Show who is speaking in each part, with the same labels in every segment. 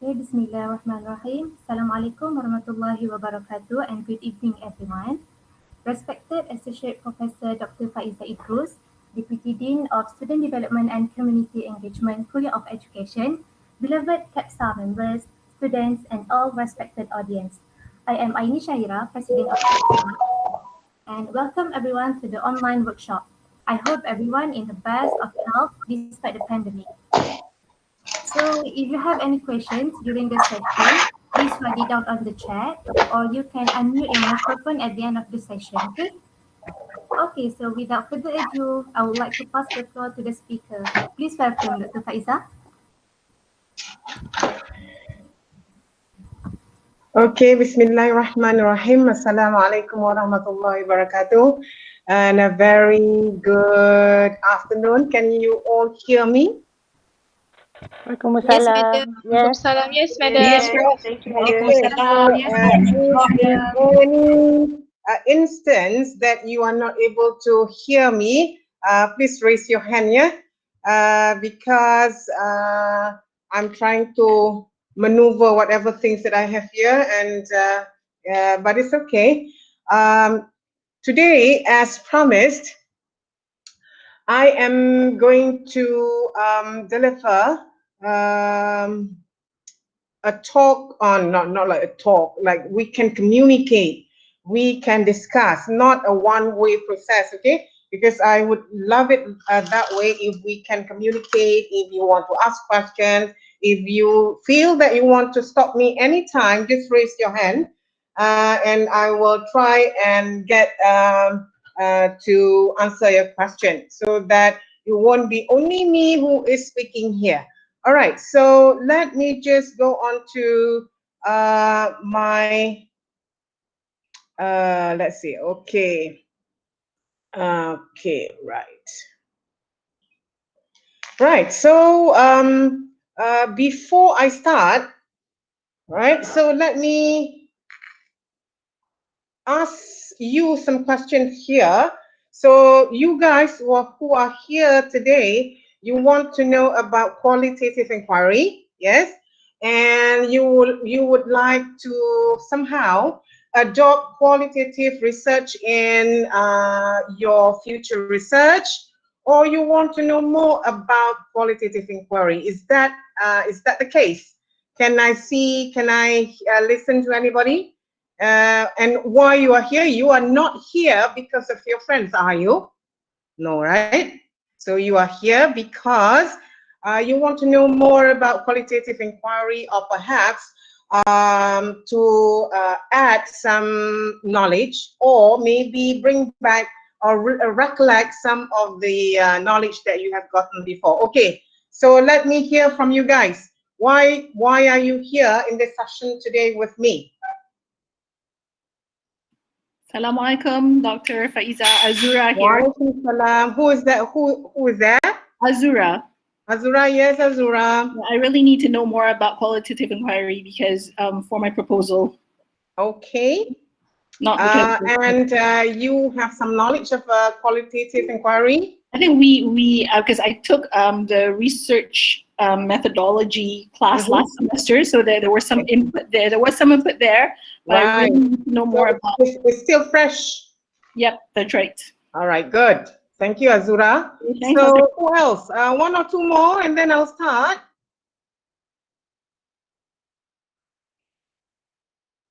Speaker 1: Okay, Bismillahirrahmanirrahim. Assalamualaikum warahmatullahi wabarakatuh and good evening everyone. Respected Associate Professor Dr. Faizah Idrus, Deputy Dean of Student Development and Community Engagement, Kuliyyah of Education, beloved Kepsa members, students and all respected audience. I am Aini Shaira, President of Kepsa, and welcome everyone to the online workshop. I hope everyone in the best of health despite the pandemic. So if you have any questions during the session, please write it down on the chat or you can unmute your microphone at the end of the session, okay? Okay, so without further ado, I would like to pass the floor to the speaker. Please welcome Dr. Faizah.
Speaker 2: Okay, Bismillahirrahmanirrahim. Assalamualaikum warahmatullahi wabarakatuh. And a very good afternoon. Can you all hear me?
Speaker 3: Yes, madam.
Speaker 4: Yes.
Speaker 3: Yes, madam.
Speaker 4: Yes, Prof.
Speaker 2: Okay.
Speaker 4: Waalaikumsalam. Yes,
Speaker 2: If in any instance that you are not able to hear me, please raise your hand, yeah? Because I'm trying to maneuver whatever things that I have here, and but it's okay. Today, as promised, I am going to deliver a talk on, not like a talk, like we can communicate, we can discuss, not a one-way process, okay? Because I would love it that way. If we can communicate, if you want to ask questions, if you feel that you want to stop me anytime, just raise your hand and I will try and get to answer your question so that it won't be only me who is speaking here. All right, so let me just go on to my, let's see, okay. Okay, right. Right, so before I start, right, so let me ask you some questions here. So you guys who are here today, you want to know about qualitative inquiry, yes? And you would like to somehow adopt qualitative research in your future research, or you want to know more about qualitative inquiry. Is that the case? Can I listen to anybody? And why you are here? You are not here because of your friends, are you? No, right? So you are here because you want to know more about qualitative inquiry, or perhaps to add some knowledge, or maybe bring back or recollect some of the knowledge that you have gotten before. Okay, so let me hear from you guys. Why are you here in this session today with me?
Speaker 4: Assalamualaikum, Dr. Faizah. Azura here.
Speaker 2: Waalaikumsalam. Who is that? Who is that?
Speaker 4: Azura.
Speaker 2: Azura, yes, Azura.
Speaker 4: I really need to know more about qualitative inquiry because for my proposal.
Speaker 2: Okay.
Speaker 4: Not because
Speaker 2: and you have some knowledge of qualitative inquiry?
Speaker 4: I think we because I took the research methodology class last semester, so there was some input there. There was some input there, but
Speaker 2: Right.
Speaker 4: I really need to know more about.
Speaker 2: It's still fresh.
Speaker 4: Yep, that's right.
Speaker 2: All right, good. Thank you, Azura.
Speaker 4: Thanks,
Speaker 2: so
Speaker 4: Dr.
Speaker 2: who else? One or two more, and then I'll start.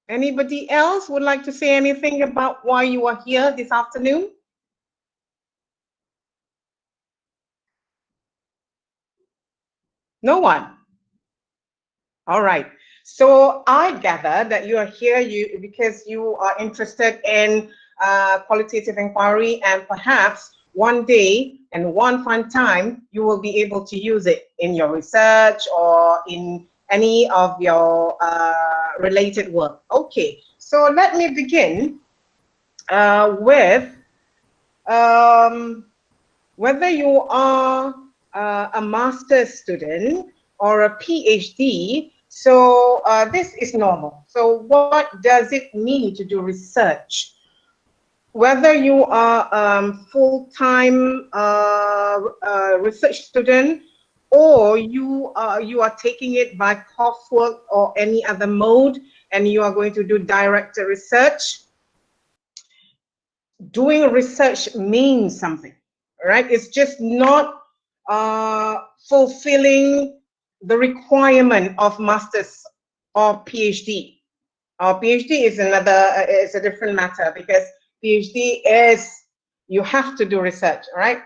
Speaker 2: Anybody else would like to say anything about why you are here this afternoon? No one? All right. So I gather that you are here because you are interested in qualitative inquiry, and perhaps one day and one fun time you will be able to use it in your research or in any of your related work. Okay, so let me begin with whether you are a master's student or a PhD. So this is normal. So what does it mean to do research? Whether you are a full-time research student or you are taking it by coursework or any other mode, and you are going to do direct research. Doing research means something, right? It's just not fulfilling the requirement of master's or PhD. PhD is is a different matter, because PhD is, you have to do research, right?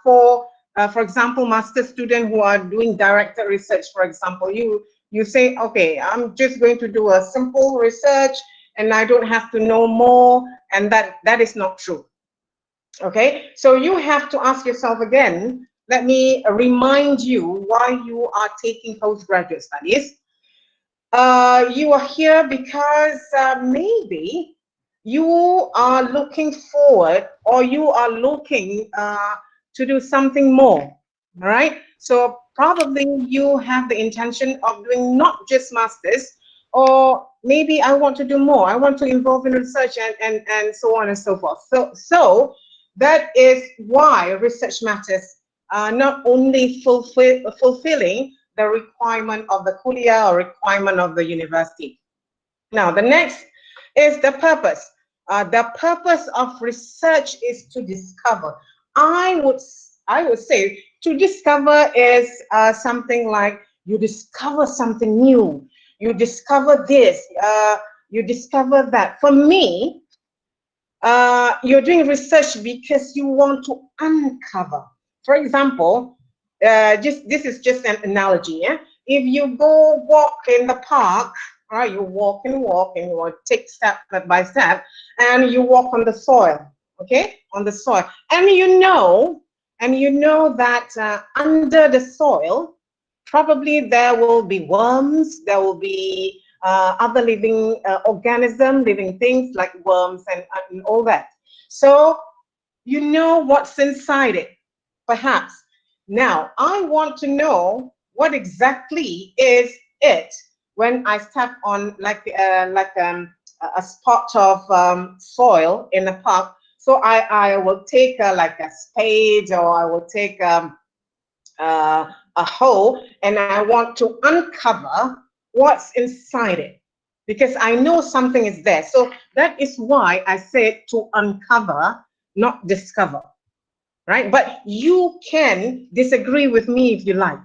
Speaker 2: For example, master student who are doing directed research, for example, you say, okay, I'm just going to do a simple research and I don't have to know more, and that is not true. Okay, so you have to ask yourself again, let me remind you why you are taking postgraduate studies. You are here because maybe you are looking forward, or you are looking to do something more, all right? So probably you have the intention of doing not just masters, or maybe I want to do more, I want to involve in research and so on and so forth. So that is why research matters, not only fulfilling the requirement of the Kuliyyah or requirement of the university. Now, the next is the purpose. The purpose of research is to discover. I would say to discover is something like you discover something new. You discover this, you discover that. For me, you're doing research because you want to uncover. For example, this is just an analogy. Yeah? If you go walk in the park, right, you walk and you take step by step, and you walk on the soil, okay, on the soil, and you know that under the soil, probably there will be worms, there will be other living organisms, living things like worms and all that. So you know what's inside it, perhaps. Now, I want to know what exactly is it when I step on a spot of soil in the park. So I will take like a spade, or I will take a hole, and I want to uncover what's inside it, because I know something is there. So that is why I said to uncover, not discover, right? But you can disagree with me if you like.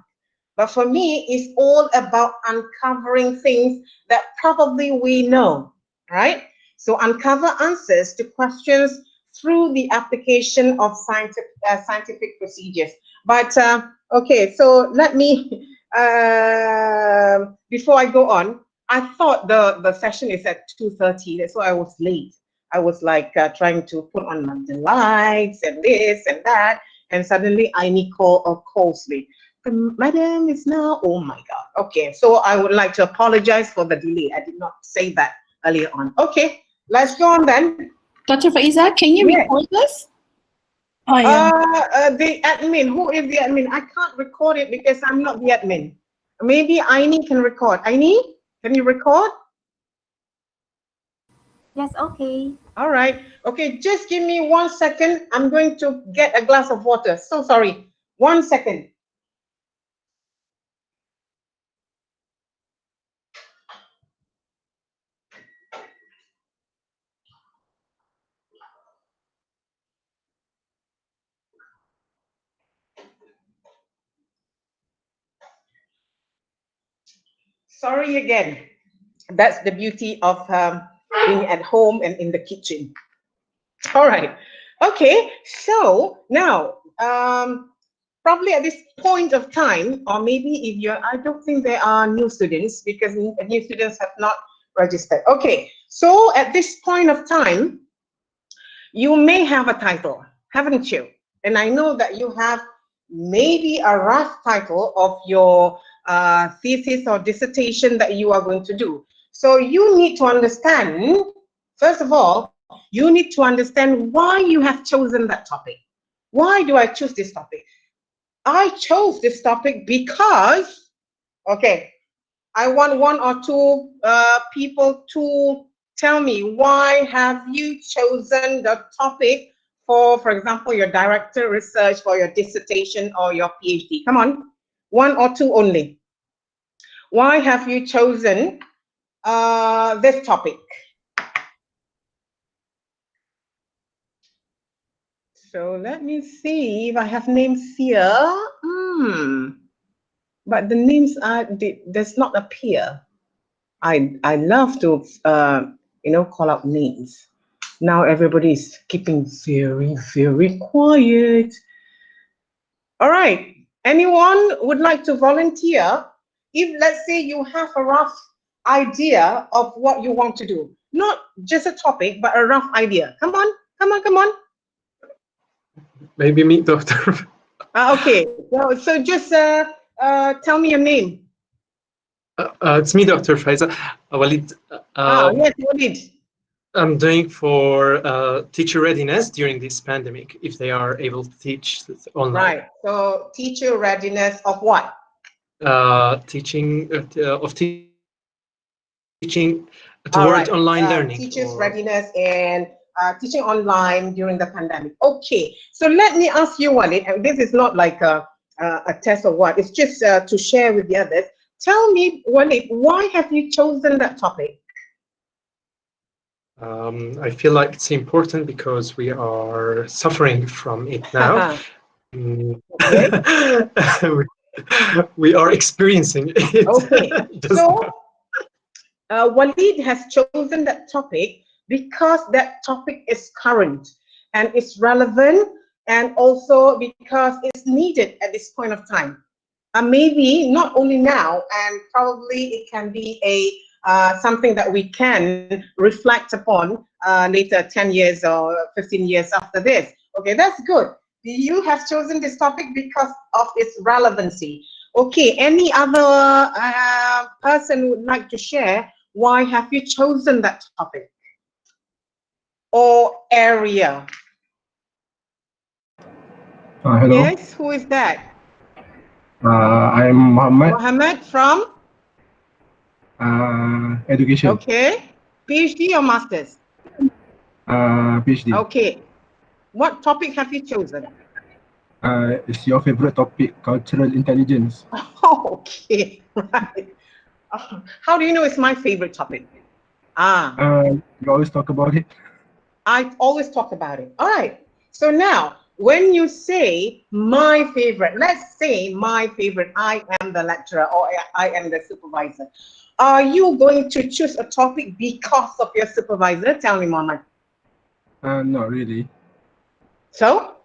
Speaker 2: But for me, it's all about uncovering things that probably we know, right? So uncover answers to questions through the application of scientific procedures. But okay, so let me, before I go on, I thought the session is at 2:30, that's why I was late. I was like trying to put on the lights and this and that, and suddenly Aini calls me. Madam, it's now, oh my God. Okay, so I would like to apologize for the delay. I did not say that earlier on. Okay, let's go on then.
Speaker 4: Dr. Faizah, can you record this?
Speaker 3: Oh, yeah.
Speaker 2: The admin, who is the admin? I can't record it because I'm not the admin. Maybe Aini can record. Aini, can you record?
Speaker 1: Yes, okay.
Speaker 2: All right. Okay, just give me 1 second. I'm going to get a glass of water. So sorry. 1 second. Sorry again. That's the beauty of being at home and in the kitchen. All right. Okay. So now, probably at this point of time, or maybe if you're, I don't think there are new students because new students have not registered. Okay. So at this point of time, you may have a title, haven't you? And I know that you have maybe a rough title of your thesis or dissertation that you are going to do. So you need to understand, first of all, you need to understand why you have chosen that topic. Why do I choose this topic? I chose this topic because, okay, I want 1 or 2 people to tell me, why have you chosen the topic for example, your director research, for your dissertation or your PhD? Come on. One or two only. Why have you chosen this topic? So let me see if I have names here. But the names does not appear. I love to call out names. Now everybody is keeping very, very quiet. All right. Anyone would like to volunteer? If let's say you have a rough idea of what you want to do, not just a topic, but a rough idea. Come on, come on, come on.
Speaker 5: Maybe me, Doctor.
Speaker 2: Okay. So just tell me your name.
Speaker 5: It's me, Dr. Faizah. Walid.
Speaker 2: Yes, Walid.
Speaker 5: I'm doing for teacher readiness during this pandemic, if they are able to teach online.
Speaker 2: Right. So teacher readiness of what?
Speaker 5: Teaching towards online learning.
Speaker 2: Teachers' readiness and teaching online during the pandemic. Okay. So let me ask you, Walid, and this is not like a test or what, it's just to share with the others. Tell me, Walid, why have you chosen that topic?
Speaker 5: I feel like it's important because we are suffering from it now. We are experiencing it.
Speaker 2: Okay. So Walid has chosen that topic because that topic is current and it's relevant, and also because it's needed at this point of time. Maybe not only now, and probably it can be a something that we can reflect upon later, 10 years or 15 years after this. Okay, that's good. You have chosen this topic because of its relevancy. Okay, any other person would like to share why have you chosen that topic or area?
Speaker 6: Hello.
Speaker 2: Yes, who is that?
Speaker 6: I'm Muhammad.
Speaker 2: Muhammad from?
Speaker 6: Education.
Speaker 2: Okay. PhD or master's?
Speaker 6: PhD.
Speaker 2: Okay. What topic have you chosen?
Speaker 6: It's your favorite topic, cultural intelligence.
Speaker 2: Okay, right. How do you know it's my favorite topic?
Speaker 6: You always talk about it.
Speaker 2: I always talk about it. All right. So now, when you say my favorite, let's say my favorite, I am the lecturer or I am the supervisor. Are you going to choose a topic because of your supervisor? Tell me, Mohammed.
Speaker 6: Not really.
Speaker 2: So?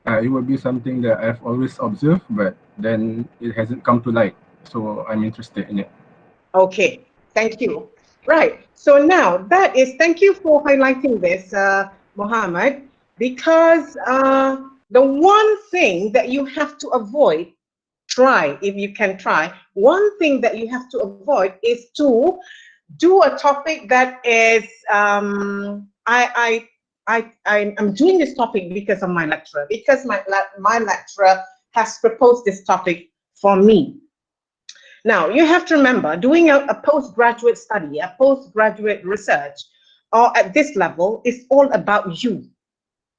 Speaker 6: It would be something that I've always observed, but then it hasn't come to light. So I'm interested in it.
Speaker 2: Okay, thank you. Right. So now thank you for highlighting this, Mohammed, because the one thing that you have to avoid, if you can try, one thing that you have to avoid is to do a topic that is, I'm doing this topic because of my lecturer, because my lecturer has proposed this topic for me. Now, you have to remember, doing a postgraduate study, a postgraduate research, or at this level, is all about you.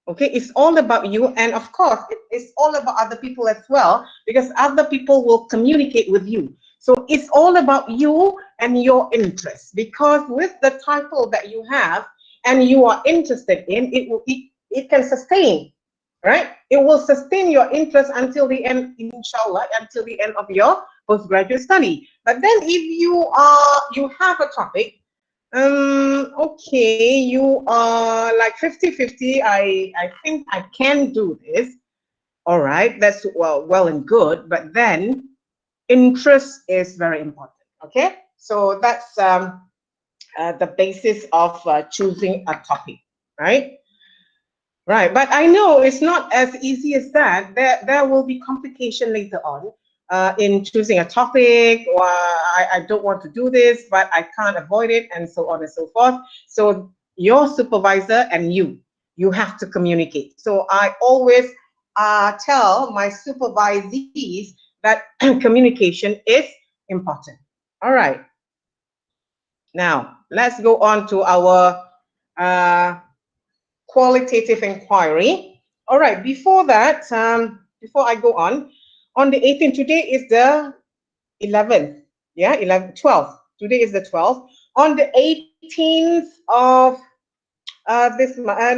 Speaker 2: Okay, it's all about you. And of course, it's all about other people as well, because other people will communicate with you. So it's all about you and your interests, because with the title that you have and you are interested in, it can sustain, right? It will sustain your interest until the end, inshallah, until the end of your postgraduate study. But then if you have a topic, okay, you are like 50-50, I think I can do this. All right, that's well and good, but then interest is very important. Okay, so that's the basis of choosing a topic, right? Right, but I know it's not as easy as that. There will be complication later on in choosing a topic, or I don't want to do this, but I can't avoid it, and so on and so forth. So your supervisor and you have to communicate. So I always tell my supervisees that communication is important. All right. Now, let's go on to our qualitative inquiry. All right, before that, before I go on, On the 18th, today is the 11th, yeah, 12th. Today is the 12th. On the 18th of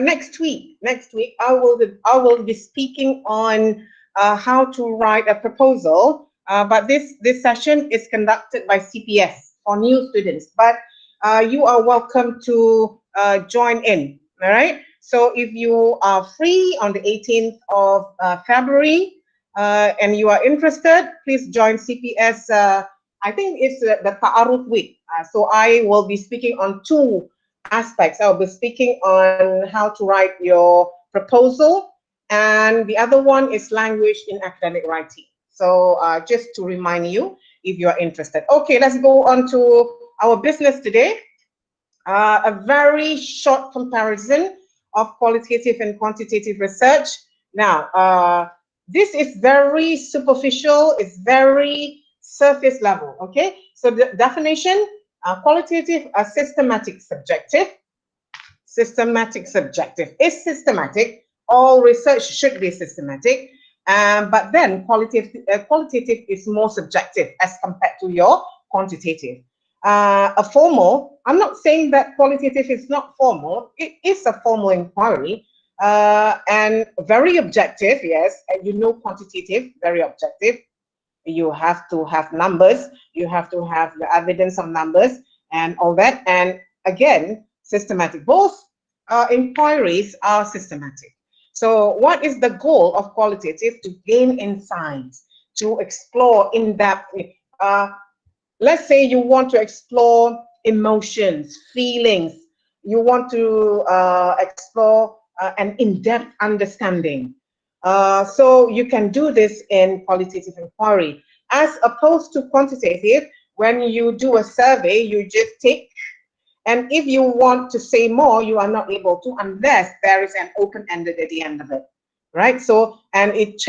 Speaker 2: next week, I will be speaking on how to write a proposal. But this session is conducted by CPS for new students. But you are welcome to join in. All right. So if you are free on the 18th of February and you are interested, please join CPS. I think it's the Ta'aruf week. So I will be speaking on two aspects. I'll be speaking on how to write your proposal, and the other one is language in academic writing. So just to remind you, if you are interested. Okay, let's go on to our business today. A very short comparison of qualitative and quantitative research. Now, this is very superficial, it's very surface level, okay? So the definition, qualitative, systematic, subjective. Systematic, subjective is systematic. All research should be systematic. But then qualitative is more subjective as compared to your quantitative. A formal, I'm not saying that qualitative is not formal. It is a formal inquiry and very objective, yes. And you know quantitative, very objective. You have to have numbers. You have to have the evidence of numbers and all that. And again, systematic. Both inquiries are systematic. So what is the goal of qualitative? To gain insights, to explore in depth. Let's say you want to explore emotions, feelings. You want to explore an in-depth understanding. So you can do this in qualitative inquiry. As opposed to quantitative, when you do a survey, you just take, and if you want to say more, you are not able to unless there is an open-ended at the end of it, right? So, and it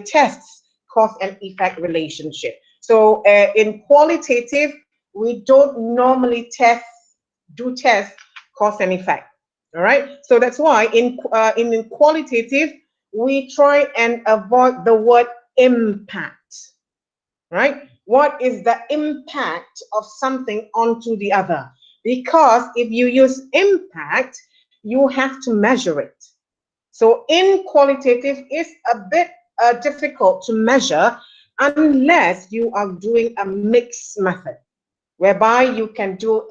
Speaker 2: tests cause and effect relationship. So in qualitative, we don't normally test cause and effect, all right? So that's why in qualitative, we try and avoid the word impact, right? What is the impact of something onto the other? Because if you use impact, you have to measure it. So in qualitative, it's a bit difficult to measure unless you are doing a mixed method, whereby you can do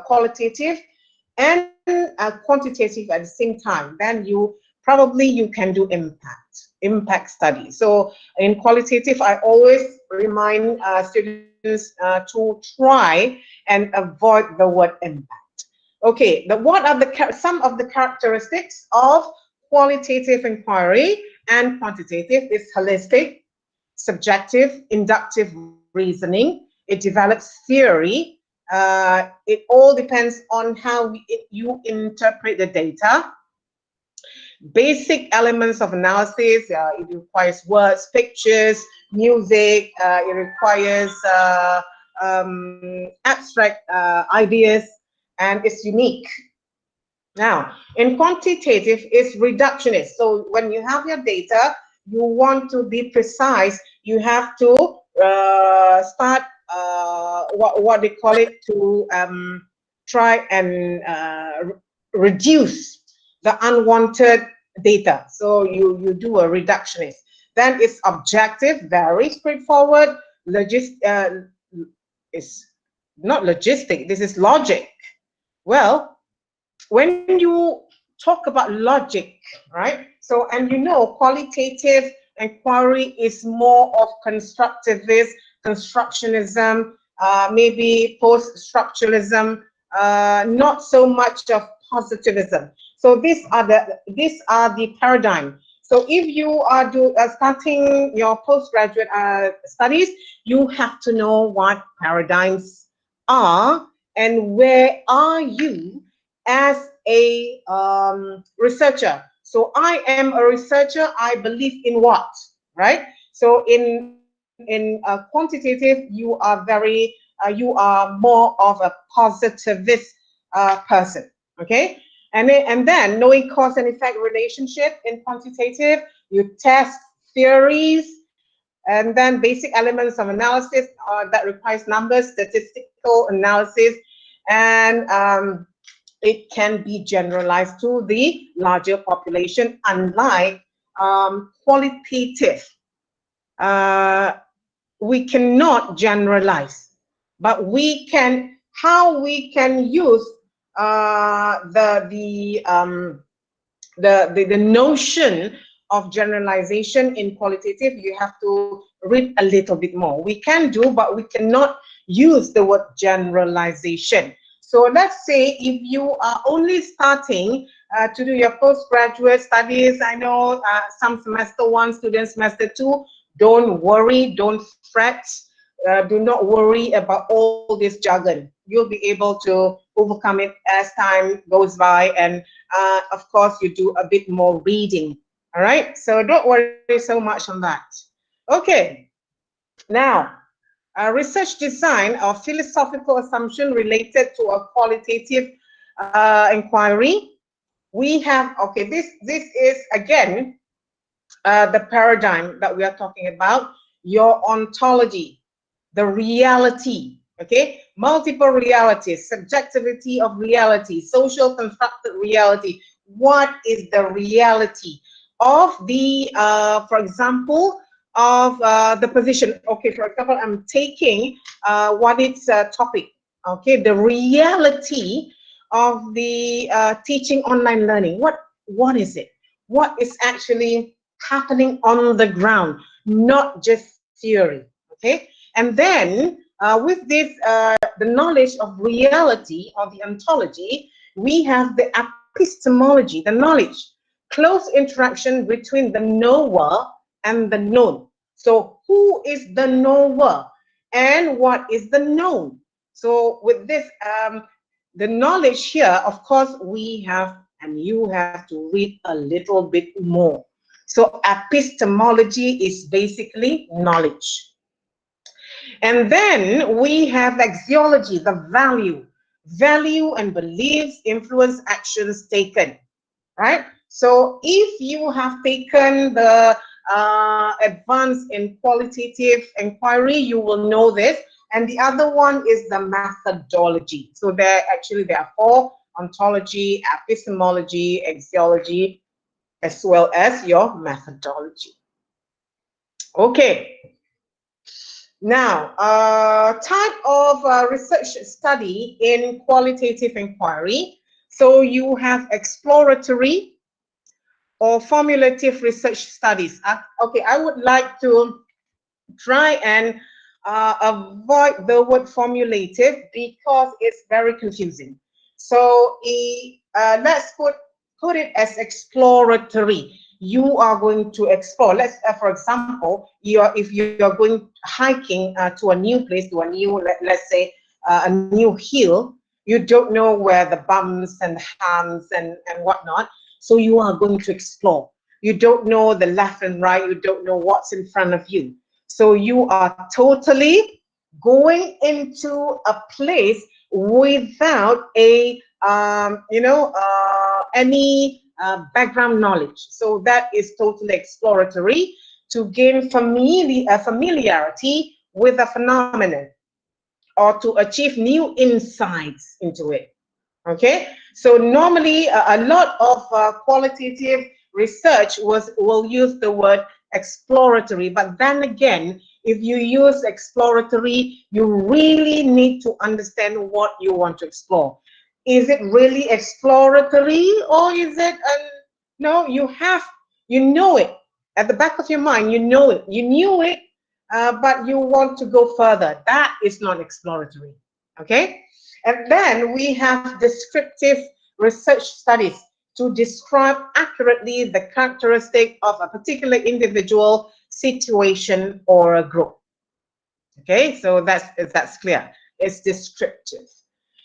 Speaker 2: qualitative and quantitative at the same time. Then you can do impact study. So in qualitative, I always remind students to try and avoid the word impact. Okay, what are some of the characteristics of qualitative inquiry and quantitative? Is holistic, subjective, inductive reasoning. It develops theory. It all depends on how you interpret the data. Basic elements of analysis, it requires words, pictures, music, it requires abstract ideas, and it's unique. Now, in quantitative, it's reductionist. So when you have your data, you want to be precise, you have to start what they call it, to try and reduce the unwanted data. So you do a reductionist. Then it's objective, very straightforward. It's not logistic, this is logic. Well, when you talk about logic, right? So, and you know, qualitative inquiry is more of constructivist, constructionism, maybe post-structuralism, not so much of positivism. So these are the paradigm. So if you are starting your postgraduate studies, you have to know what paradigms are and where are you as a researcher. So I am a researcher, I believe in what, right? So in quantitative, you are more of a positivist person, okay? And then knowing cause and effect relationship in quantitative, you test theories, And then basic elements of analysis that requires numbers, statistical analysis, and it can be generalized to the larger population, unlike qualitative. We cannot generalize, but we can, how we can use the notion of generalization in qualitative. You have to read a little bit more. We can do, but we cannot use the word generalization. So let's say if you are only starting to do your postgraduate studies, I know some semester 1 students, semester 2, don't worry, don't fret, do not worry about all this jargon. You'll be able to overcome it as time goes by, and of course you do a bit more reading. All right, so don't worry so much on that. Okay, now research design or philosophical assumption related to a qualitative inquiry. We have, okay, this is again the paradigm that we are talking about, your ontology, the reality, okay, multiple realities, subjectivity of reality, social constructed reality. What is the reality of the, for example, of the position? Okay, for example, I'm taking what its topic, okay, the reality of the teaching online learning. What is it? What is actually happening on the ground, not just theory, okay? And then with this, the knowledge of reality or the ontology, we have the epistemology, the knowledge, close interaction between the knower and the known. So who is the knower and what is the known? So with this, the knowledge here, of course, we have, and you have to read a little bit more. So epistemology is basically knowledge. And then we have axiology, the value. Value and beliefs influence actions taken, right? So if you have taken the advance in qualitative inquiry, you will know this. And the other one is the methodology. So there are 4: ontology, epistemology, axiology, as well as your methodology. Okay. Now, type of research study in qualitative inquiry. So you have exploratory or formulative research studies. Okay, I would like to try and avoid the word formulative because it's very confusing. So let's put it as exploratory. You are going to explore. Let's, for example, if you are going hiking to a new place, to a new, let's say, a new hill, you don't know where the bumps and humps and whatnot. So you are going to explore. You don't know the left and right. You don't know what's in front of you. So you are totally going into a place without a, any background knowledge. So that is totally exploratory to gain familiarity with a phenomenon or to achieve new insights into it. Okay, so normally a lot of qualitative research will use the word exploratory, but then again, if you use exploratory, you really need to understand what you want to explore. Is it really exploratory, or is it no? You know it at the back of your mind. You know it. You knew it, but you want to go further. That is not exploratory. Okay. And then we have descriptive research studies to describe accurately the characteristic of a particular individual, situation, or a group. Okay, so that's clear. It's descriptive.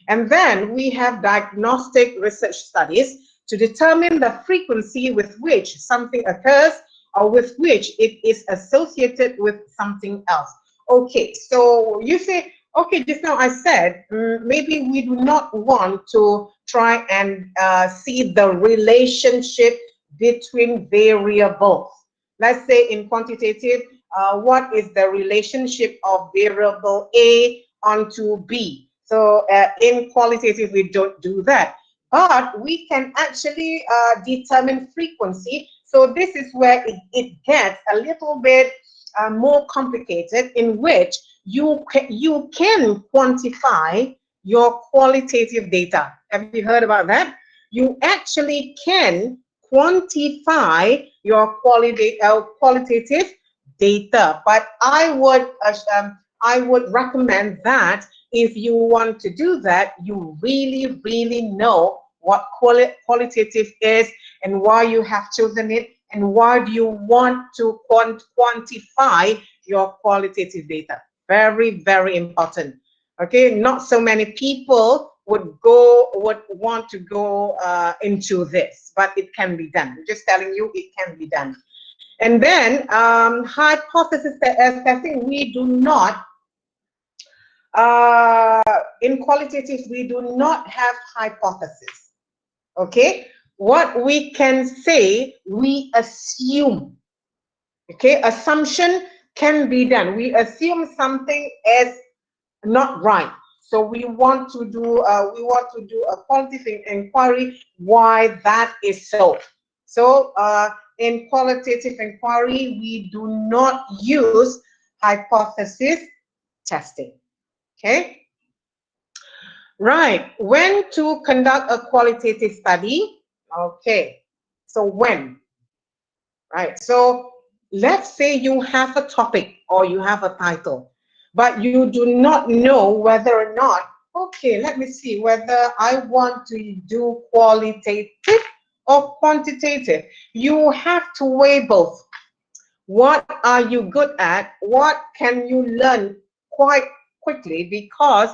Speaker 2: And then we have diagnostic research studies to determine the frequency with which something occurs or with which it is associated with something else. Okay, so you say, okay, just now I said, maybe we do not want to try and see the relationship between variables. Let's say in quantitative, what is the relationship of variable A onto B. So in qualitative, we don't do that. But we can actually determine frequency. So this is where it gets a little bit more complicated, in which you can quantify your qualitative data. Have you heard about that? You actually can quantify your qualitative data. But I would recommend that if you want to do that, you really know what qualitative is and why you have chosen it and why do you want to quantify your qualitative data. Very important. Okay, not so many people would want to go into this, but it can be done. I'm just telling you, it can be done. And then hypothesis testing, we do not, in qualitative, we do not have hypothesis. Okay, what we can say, we assume. Okay, assumption can be done. We assume something is not right. So we want to do a qualitative inquiry why that is so. So in qualitative inquiry, we do not use hypothesis testing. Okay. Right. When to conduct a qualitative study? Okay. So when? Right. So let's say you have a topic or you have a title, but you do not know whether or not, okay, let me see whether I want to do qualitative or quantitative. You have to weigh both. What are you good at? What can you learn quite quickly? Because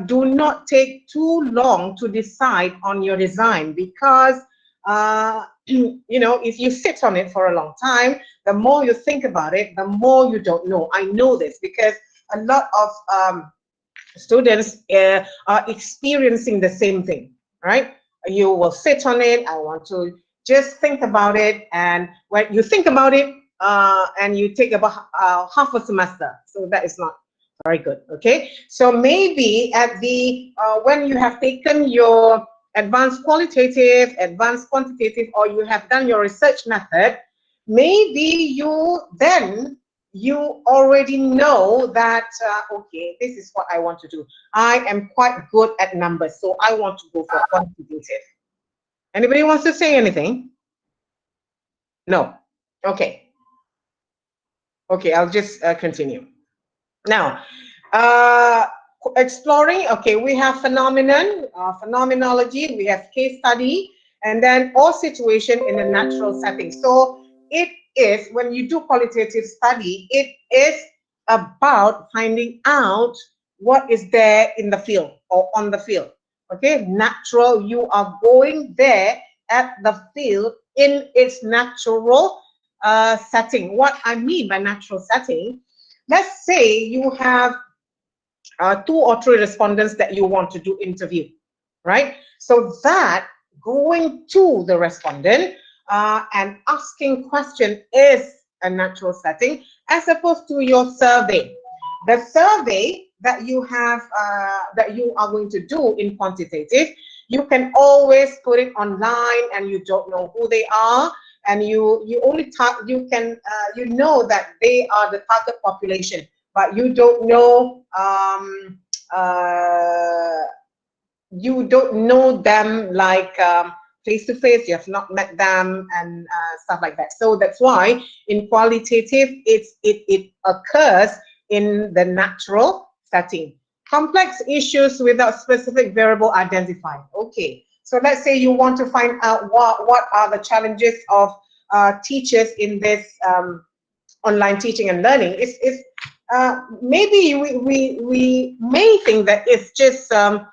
Speaker 2: do not take too long to decide on your design, because you know, if you sit on it for a long time, the more you think about it, the more you don't know. I know this because a lot of students are experiencing the same thing, right? You will sit on it, I want to just think about it, and when you think about it, and you take about half a semester, so that is not very good. Okay, so maybe at the when you have taken your advanced qualitative, advanced quantitative, or you have done your research method, maybe you already know that okay, this is what I want to do. I am quite good at numbers, so I want to go for quantitative. Anybody wants to say anything? No. Okay. Okay, I'll just continue. Now, exploring, okay, we have phenomenology, we have case study, and then all situation in a natural setting. So it is, when you do qualitative study, it is about finding out what is there in the field or on the field. Okay, natural, you are going there at the field in its natural setting. What I mean by natural setting, let's say you have 2 or 3 respondents that you want to do interview, right? So that going to the respondent and asking question is a natural setting, as opposed to your survey. The survey that you have, that you are going to do in quantitative, you can always put it online and you don't know who they are, and you only you know that they are the target population, but you don't know them like face to face. You have not met them and stuff like that. So that's why in qualitative it occurs in the natural setting. Complex issues without specific variable identified. Okay, so let's say you want to find out what are the challenges of teachers in this online teaching and learning. Maybe we may think that it's just a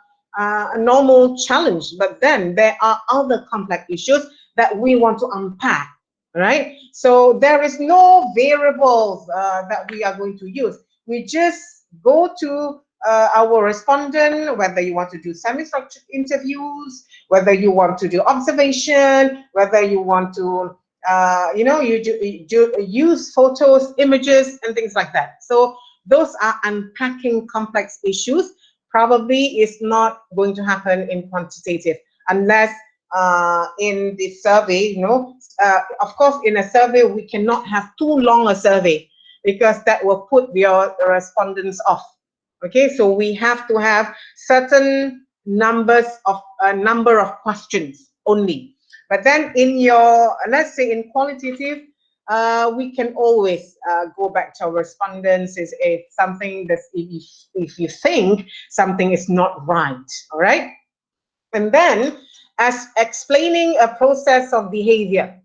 Speaker 2: normal challenge, but then there are other complex issues that we want to unpack, right? So there is no variables that we are going to use. We just go to our respondent, whether you want to do semi-structured interviews, whether you want to do observation, whether you want to you know, you use photos, images, and things like that. So those are unpacking complex issues. Probably is not going to happen in quantitative unless in the survey, you know, of course, in a survey, we cannot have too long a survey because that will put your respondents off. Okay, so we have to have certain number of questions only. But then in your, let's say in qualitative, we can always go back to our respondents. Is something that if you think something is not right, all right? And then as explaining a process of behavior,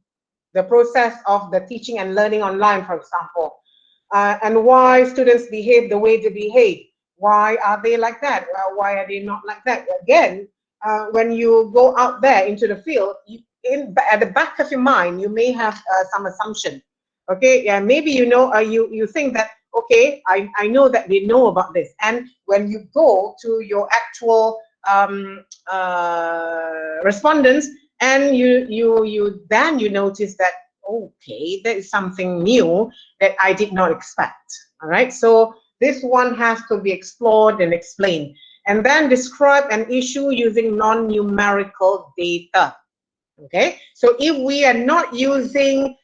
Speaker 2: the process of the teaching and learning online, for example, and why students behave the way they behave. Why are they like that? Why are they not like that? Again, when you go out there into the field, at the back of your mind, you may have some assumption. Okay, yeah, maybe you know, you think that, okay, I know that they know about this. And when you go to your actual respondents, and you notice that, okay, there is something new that I did not expect. All right, so this one has to be explored and explained. And then describe an issue using non-numerical data. Okay, so if we are not using,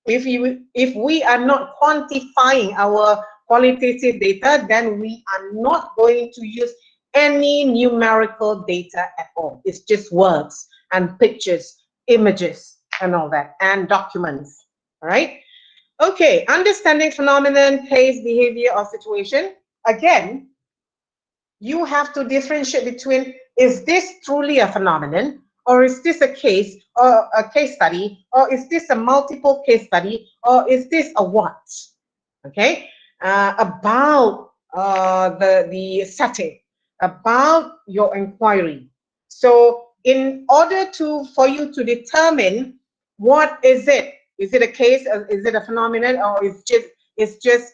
Speaker 2: if we are not quantifying our qualitative data, then we are not going to use any numerical data at all. It's just words and pictures, images, and all that, and documents. All right. Okay, understanding phenomenon, case, behavior, or situation. Again, you have to differentiate between, is this truly a phenomenon, or is this a case, or a case study, or is this a multiple case study, or is this a what? Okay, about the setting, about your inquiry. So in order for you to determine what is it a case, is it a phenomenon, or it's just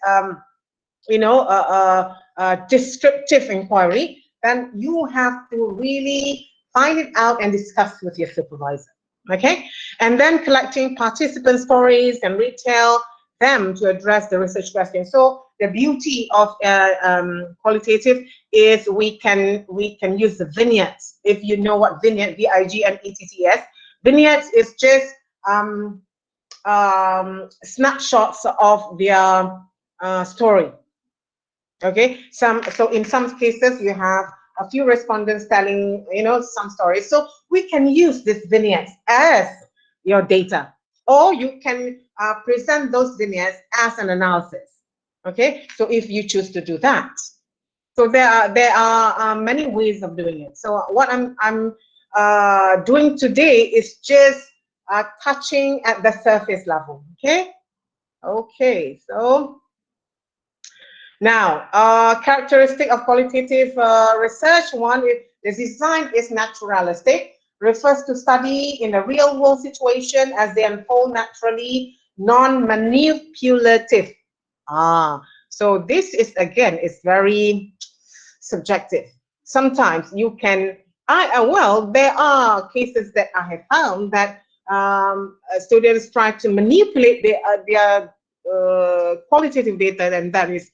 Speaker 2: you know, a descriptive inquiry, then you have to really find it out and discuss with your supervisor. Okay, and then collecting participant stories and retell them to address the research question. So the beauty of qualitative is we can use the vignettes. If you know what vignette, VIGNETTS, vignettes is just snapshots of their story. Okay, so in some cases you have a few respondents telling, you know, some stories. So we can use this vignettes as your data, or you can present those vignettes as an analysis. Okay, so if you choose to do that, so there are many ways of doing it. So what I'm doing today is just touching at the surface level. Okay, okay, so. Now, characteristic of qualitative research. One is the design is naturalistic, refers to study in a real world situation as they unfold naturally, non-manipulative. So this is, again, is very subjective. Sometimes you can, well, there are cases that I have found that students try to manipulate their qualitative data, and that is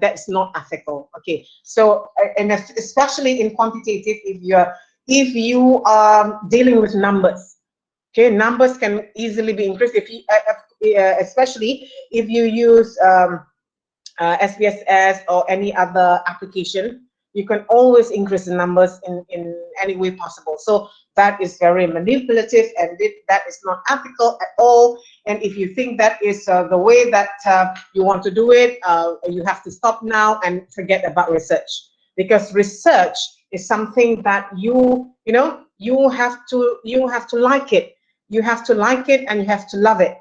Speaker 2: that's not ethical. Okay, so and especially in quantitative, if you are dealing with numbers, okay, numbers can easily be increased if you especially if you use SPSS or any other application. You can always increase the numbers in any way possible. So that is very manipulative, and that is not ethical at all. And if you think that is the way that you want to do it, you have to stop now and forget about research, because research is something that you have to like it. You have to like it, and you have to love it.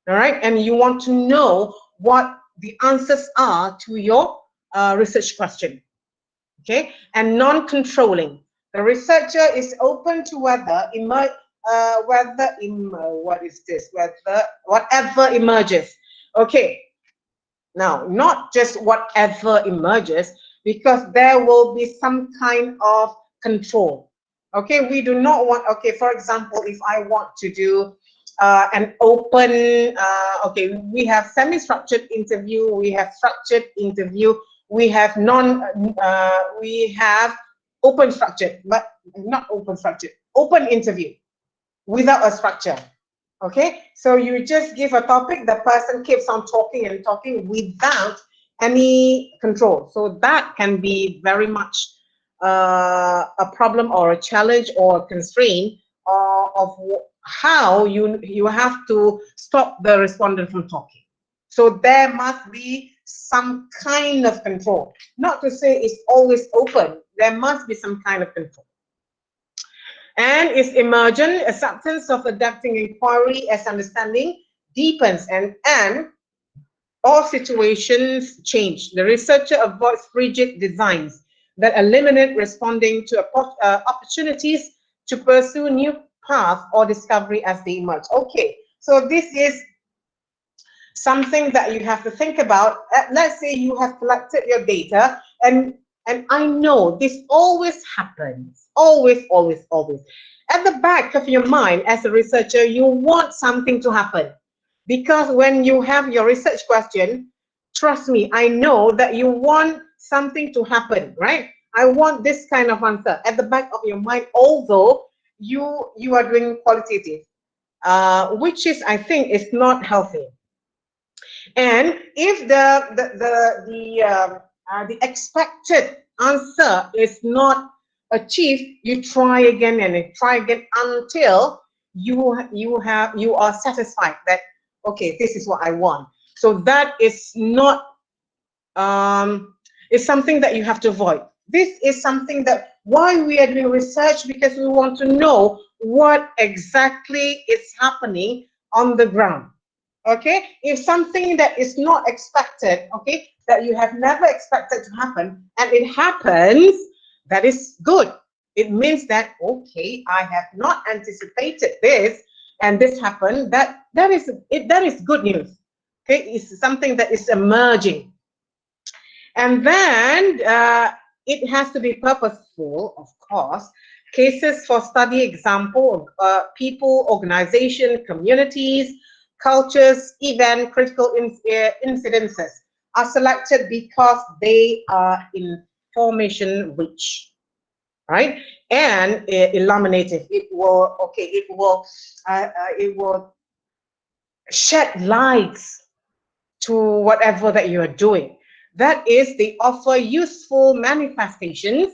Speaker 2: All right, and you want to know what the answers are to your research question. Okay, and non-controlling. The researcher is open to whatever emerges. Okay, now not just whatever emerges, because there will be some kind of control. Okay, we do not want, okay, for example, if I want to do an open, okay, we have semi-structured interview, we have structured interview, we have we have open structured, but not open structured, open interview without a structure. Okay, so you just give a topic, the person keeps on talking and talking without any control. So that can be very much a problem or a challenge or a constraint of how you have to stop the respondent from talking. So there must be some kind of control. Not to say it's always open. There must be some kind of control. And its emergent acceptance of adapting inquiry as understanding deepens and all situations change. The researcher avoids rigid designs that eliminate responding to opportunities to pursue new paths or discovery as they emerge. Okay, so this is something that you have to think about. Let's say you have collected your data, and I know this always happens, always. At the back of your mind as a researcher, you want something to happen. Because when you have your research question, trust me, I know that you want something to happen, right? I want this kind of answer at the back of your mind, although you are doing qualitative, which is, I think, is not healthy. And if the expected answer is not achieved, you try again and try again until you are satisfied that, okay, this is what I want. So that is not it's something that you have to avoid. This is something that why we are doing research, because we want to know what exactly is happening on the ground. Okay, if something that is not expected, okay, that you have never expected to happen, and it happens, that is good. It means that, okay, I have not anticipated this, and this happened. That is good news. Okay, it's something that is emerging, and then it has to be purposeful, of course. Cases for study, example, people, organization, communities, cultures, event, critical incidences are selected because they are information rich, right? And illuminative. It will shed lights to whatever that you are doing. That is, they offer useful manifestations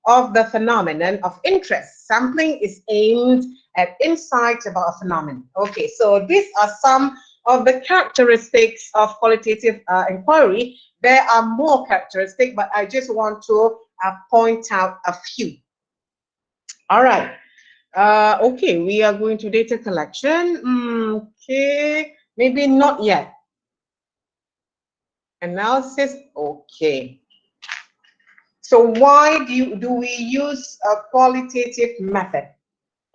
Speaker 2: of the phenomenon of interest. Sampling is aimed at insights about a phenomenon. Okay, so these are some of the characteristics of qualitative inquiry. There are more characteristics, but I just want to point out a few. All right. Okay, we are going to data collection. Okay, maybe not yet. Analysis, okay. So why do we use a qualitative method?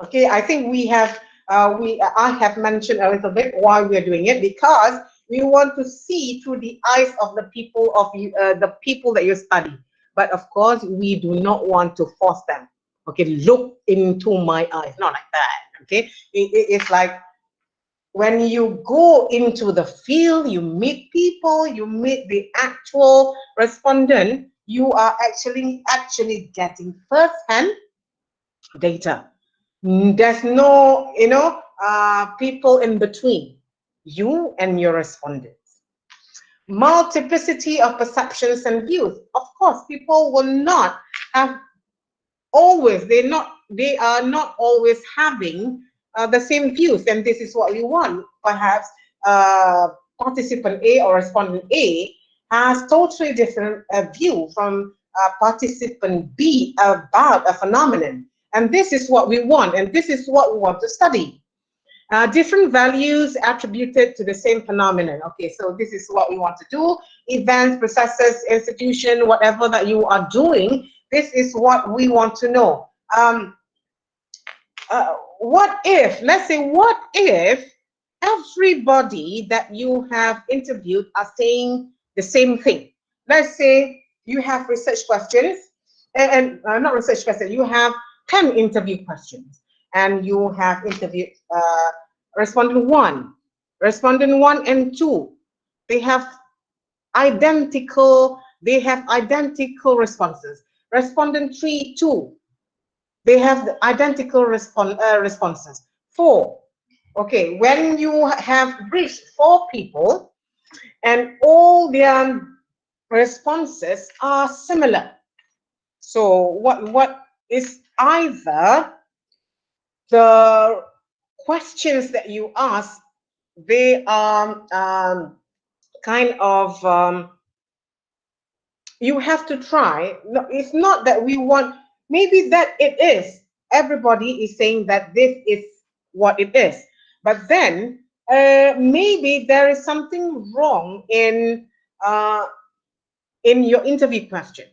Speaker 2: Okay, I think we have I have mentioned a little bit why we are doing it, because we want to see through the eyes of the people that you study. But of course, we do not want to force them. Okay, look into my eyes, not like that. Okay, it's like, when you go into the field, you meet people, you meet the actual respondent, you are actually getting first-hand data. There's no, people in between you and your respondents. Multiplicity of perceptions and views. Of course, people will not have always, they are not always having the same views, and this is what we want. Perhaps participant A or respondent A has totally different view from participant B about a phenomenon, and this is what we want, and this is what we want to study. Different values attributed to the same phenomenon. Okay, so this is what we want to do. Events, processes, institution, whatever that you are doing, this is what we want to know. What if, let's say, what if everybody that you have interviewed are saying the same thing? Let's say you have research questions, and not research questions, you have 10 interview questions, and you have interviewed respondent 1, respondent 1 and 2. They have identical responses. Respondent 3, 2. They have the identical responses. 4. Okay, when you have reached 4 people and all their responses are similar, so what is either the questions that you ask, they are kind of you have to try. No, it's not that we want, maybe that it is. Everybody is saying that this is what it is. But then maybe there is something wrong in your interview question,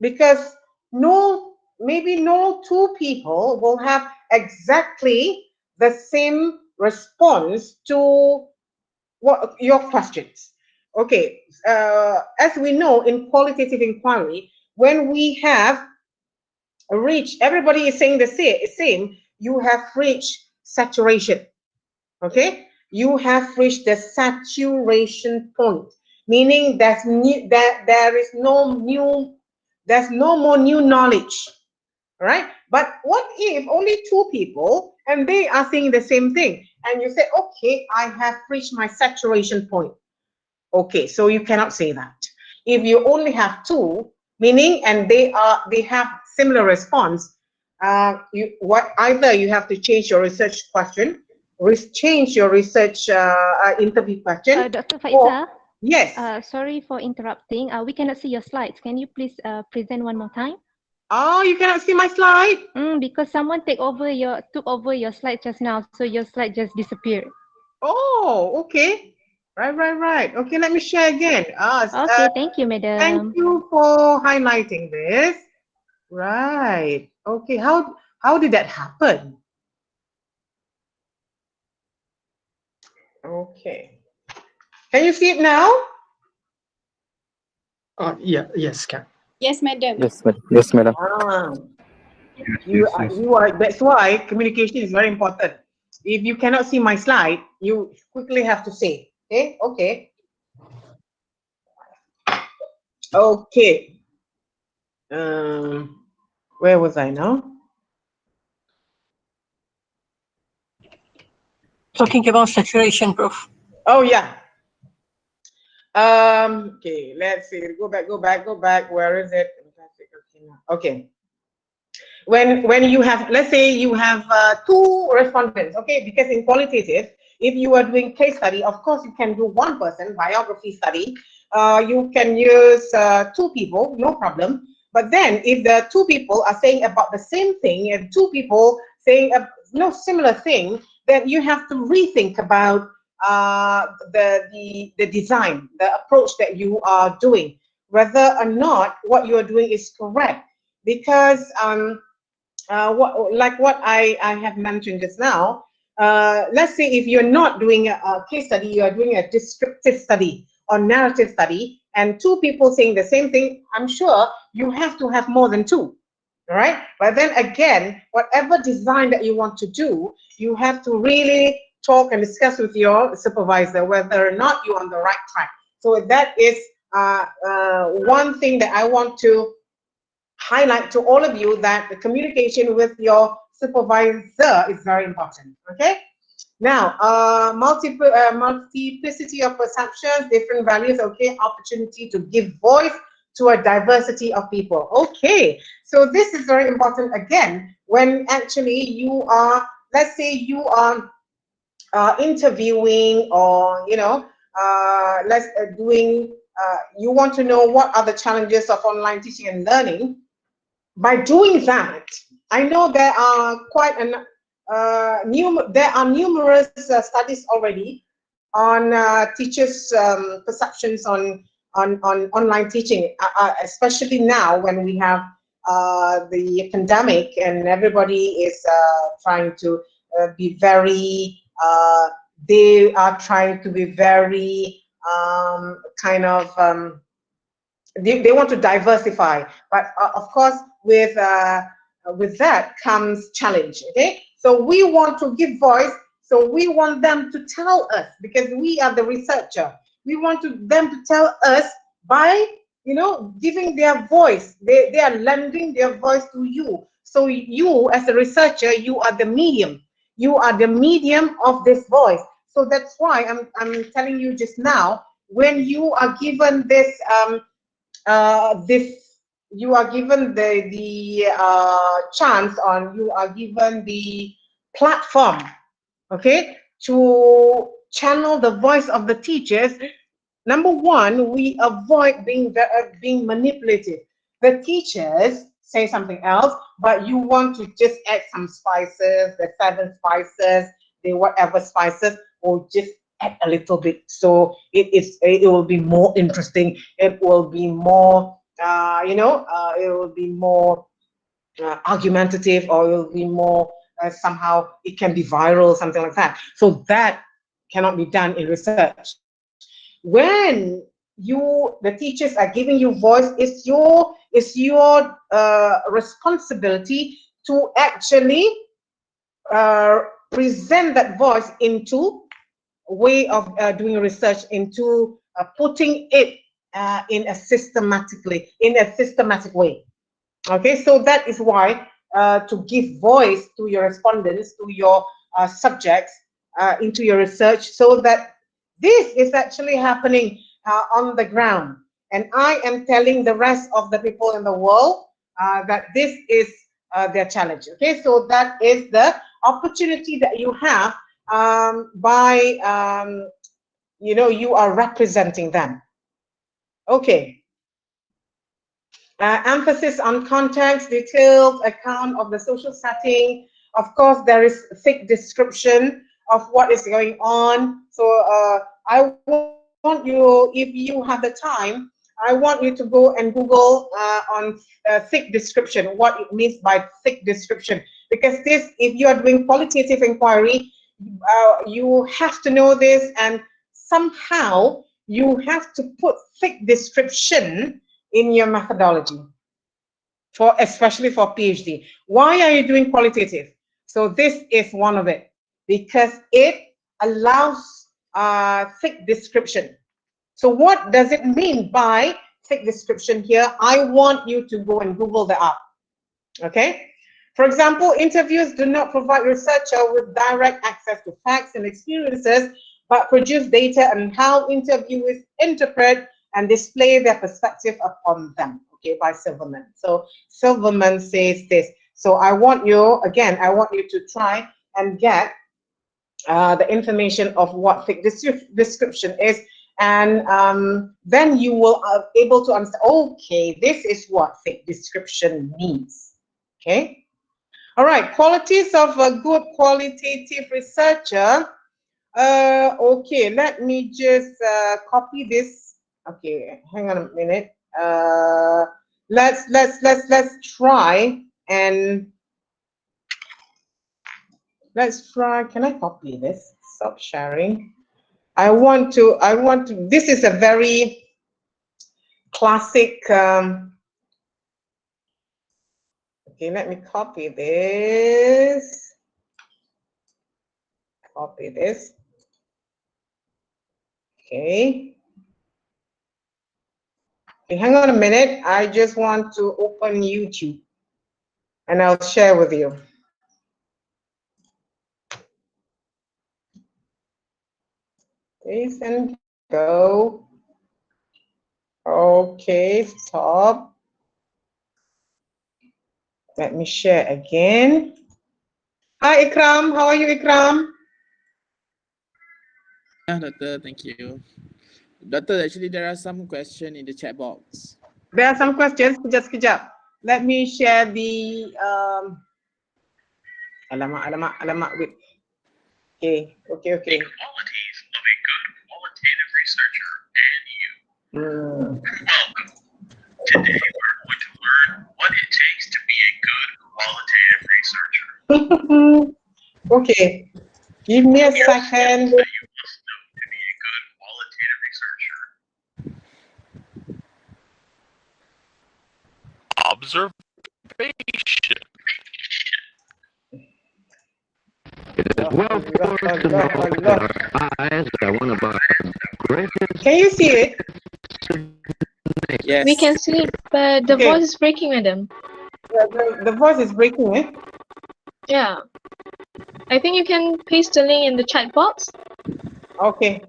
Speaker 2: because maybe no 2 people will have exactly the same response to what your questions. Okay, as we know in qualitative inquiry, when we have reached, everybody is saying the same, you have reached saturation. Okay, you have reached the saturation point, meaning there's no more new knowledge, right? But what if only 2 people and they are saying the same thing, and you say, okay, I have reached my saturation point? Okay, so you cannot say that. If you only have 2, meaning, and they have similar response, either you have to change your research question, change your research interview question.
Speaker 7: Dr. Faizah?
Speaker 2: Yes.
Speaker 7: Sorry for interrupting. We cannot see your slides. Can you please present one more time?
Speaker 2: Oh, you cannot see my slide?
Speaker 7: Because someone took over your slide just now, so your slide just disappeared.
Speaker 2: Oh, okay. Right. Okay, let me share again.
Speaker 7: Okay, thank you, madam.
Speaker 2: Thank you for highlighting this. Right. Okay, how did that happen? Okay. Can you see it now?
Speaker 5: Yes, can.
Speaker 3: Yes, madam.
Speaker 6: Yes, madam.
Speaker 2: That's why communication is very important. If you cannot see my slide, you quickly have to say, okay. Okay. Where was I now?
Speaker 3: Talking about saturation, Prof.
Speaker 2: Oh yeah. Okay, let's see. Go back. Where is it? Okay. When you have, let's say you have 2 respondents, okay, because in qualitative, if you are doing case study, of course you can do 1 person biography study. You can use 2 people, no problem. But then if the 2 people are saying about the same thing and 2 people saying no similar thing, then you have to rethink about the design, the approach that you are doing, whether or not what you are doing is correct. Because what I have mentioned just now, let's say if you're not doing a case study, you are doing a descriptive study or narrative study, and 2 people saying the same thing, I'm sure you have to have more than 2, all right? But then again, whatever design that you want to do, you have to really talk and discuss with your supervisor whether or not you're on the right track. So that is one thing that I want to highlight to all of you, that the communication with your supervisor is very important. Okay. Now, multiplicity of perceptions, different values. Okay, opportunity to give voice to a diversity of people. Okay, so this is very important again when actually you are, let's say you are interviewing, or you want to know what are the challenges of online teaching and learning. By doing that, I know there are numerous studies already on teachers' perceptions on online teaching, especially now when we have the pandemic and everybody is trying to be very. They are trying to be very they want to diversify, but of course with with that comes challenge. Okay, so we want to give voice. So we want them to tell us, because we are the researcher. We want them to tell us by, giving their voice. They are lending their voice to you. So you, as a researcher, you are the medium. You are the medium of this voice. So that's why I'm telling you just now, when you are given this you are given the chance, or you are given the platform, okay, to channel the voice of the teachers. Number one, we avoid being manipulative. The teachers say something else, but you want to just add some spices, the 7 spices, the whatever spices, or just add a little bit. So it will be more interesting. It will be more, it will be more argumentative, or it will be more somehow it can be viral, something like that. So that cannot be done in research. When the teachers are giving you voice, it's your responsibility to actually present that voice into a way of doing research, into putting it in a systematic way. Okay, so that is why to give voice to your respondents, to your subjects, into your research, so that this is actually happening on the ground. And I am telling the rest of the people in the world that this is their challenge. Okay, so that is the opportunity that you have by, you are representing them. Okay. Emphasis on context, detailed account of the social setting. Of course, there is thick description of what is going on. So I want you, if you have the time, I want you to go and Google on thick description, what it means by thick description. Because this, if you are doing qualitative inquiry, you have to know this, and somehow you have to put thick description in your methodology, especially for PhD. Why are you doing qualitative? So this is one of it, because it allows thick description. So what does it mean by thick description here? I want you to go and Google that up. Okay? For example, interviews do not provide researcher with direct access to facts and experiences, but produce data on how interviewers interpret and display their perspective upon them. Okay, by Silverman. So Silverman says this. So I want you to try and get the information of what thick description is, and then you will be able to understand, okay, this is what thick description means. Okay. All right, qualities of a good qualitative researcher. Okay, let me just copy this. Okay, hang on a minute. Let's try and can I copy this? Stop sharing. I want to, this is a very classic, okay, let me copy this. Copy this. Okay. Okay, hang on a minute. I just want to open YouTube and I'll share with you. Please and go. Okay, stop. Let me share again. Hi, Ikram. How are you, Ikram?
Speaker 8: Yeah, Doctor, thank you. Doctor, actually, there are some questions in the chat box.
Speaker 2: There are some questions. Kejap. Let me share the alamak. Wait. Okay.
Speaker 9: The qualities of a good qualitative researcher and you. Welcome. Today we're going to learn what it takes to be a good qualitative researcher.
Speaker 2: Okay. Give me a second.
Speaker 9: That you must know to be a good qualitative researcher. Observation.
Speaker 10: well forced to know that our eyes are one of our greatest.
Speaker 2: Can you see it?
Speaker 8: Yes.
Speaker 11: We can see, but the
Speaker 2: Okay.
Speaker 11: voice is breaking, madam.
Speaker 2: The voice is breaking, eh?
Speaker 11: Yeah. I think you can paste the link in the chat box.
Speaker 2: Okay.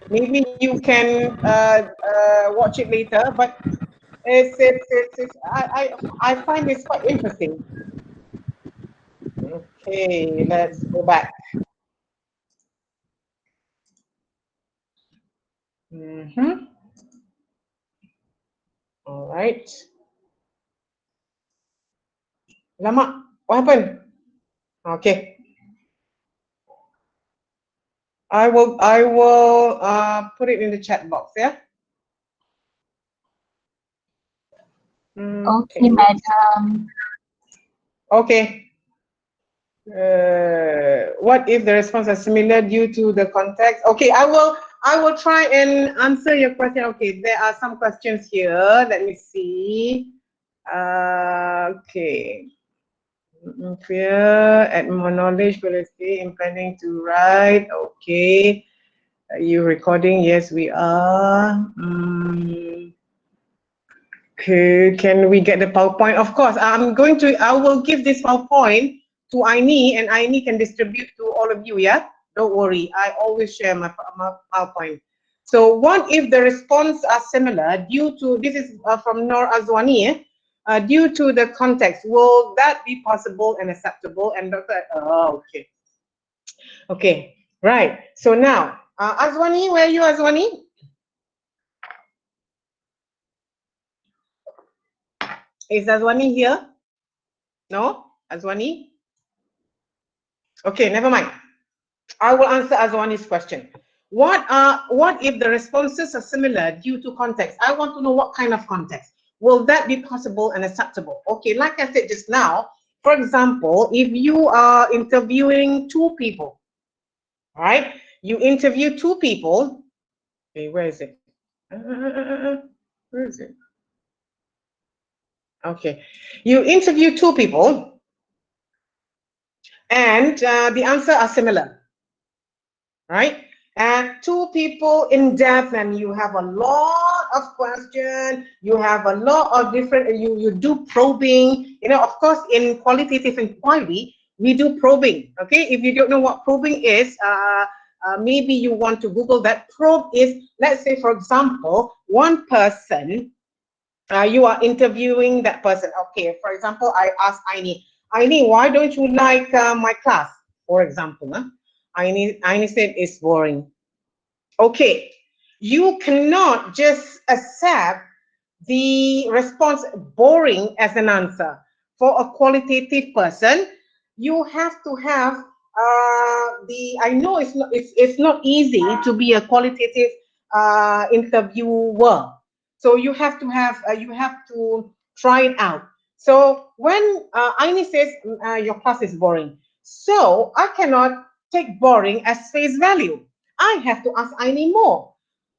Speaker 2: Maybe you can watch it later, but I find this quite interesting. Okay, let's go back. All right. Lama, what happened? Okay. I will put it in the chat box, yeah?
Speaker 1: Okay, madam.
Speaker 2: Okay. What if the response is similar due to the context? Okay, I will try and answer your question. Okay, there are some questions here. Let me see. Okay. Clear, add more knowledge, velocity, in planning to write. Okay. Are you recording? Yes, we are. Okay, can we get the PowerPoint? Of course, I will give this PowerPoint to Aini, and Aini can distribute to all of you, yeah? Don't worry, I always share my PowerPoint. So what if the response are similar due to, this is from Noor Azwani, due to the context, will that be possible and acceptable? And Dr. Okay. Okay, right. So now, Azwani, where are you, Azwani? Is Azwani here? No? Azwani? Okay, never mind. I will answer Azwani's question. What if the responses are similar due to context? I want to know what kind of context. Will that be possible and acceptable? Okay, like I said just now, for example, if you are interviewing two people, right? You interview two people. Okay, where is it? Where is it? Okay, you interview two people, and the answer are similar, right? And two people in depth, and you have a lot of questions, you have a lot of different, you do probing, you know, of course, in qualitative inquiry, we do probing, okay? If you don't know what probing is, maybe you want to Google that. Probe is, let's say, for example, one person, you are interviewing that person. Okay, for example, I ask Aini, why don't you like my class? For example, Aini said it's boring. Okay, you cannot just accept the response boring as an answer. For a qualitative person, you have to have I know it's not easy to be a qualitative interviewer. So you have to try it out. So when Aini says your class is boring, so I cannot take boring as face value. I have to ask Aini more.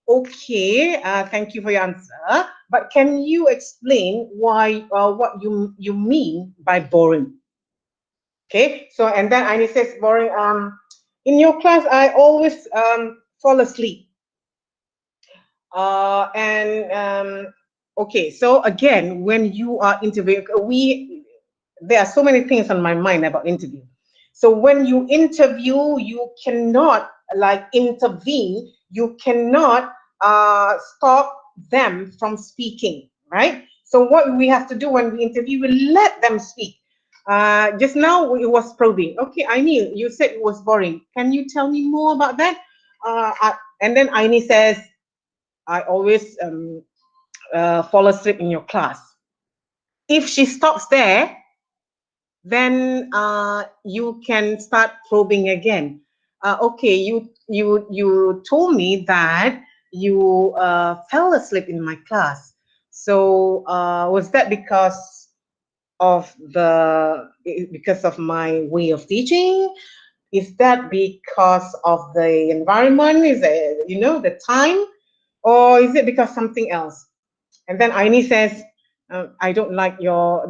Speaker 2: Okay, thank you for your answer. But can you explain why what you mean by boring? Okay, so and then Aini says boring. In your class, I always fall asleep. Okay, so again, when you are interviewing, there are so many things on my mind about interview. So when you interview, you cannot like intervene. You cannot stop them from speaking, right? So what we have to do when we interview, we let them speak. Just now it was probing. Okay, Aini, you said it was boring. Can you tell me more about that? And then Aini says, I always fall asleep in your class. If she stops there, then you can start probing again. Okay, you told me that you fell asleep in my class. So was that because of my way of teaching? Is that because of the environment? Is it, you know, the time? Or is it because something else? And then Aini says, I don't like your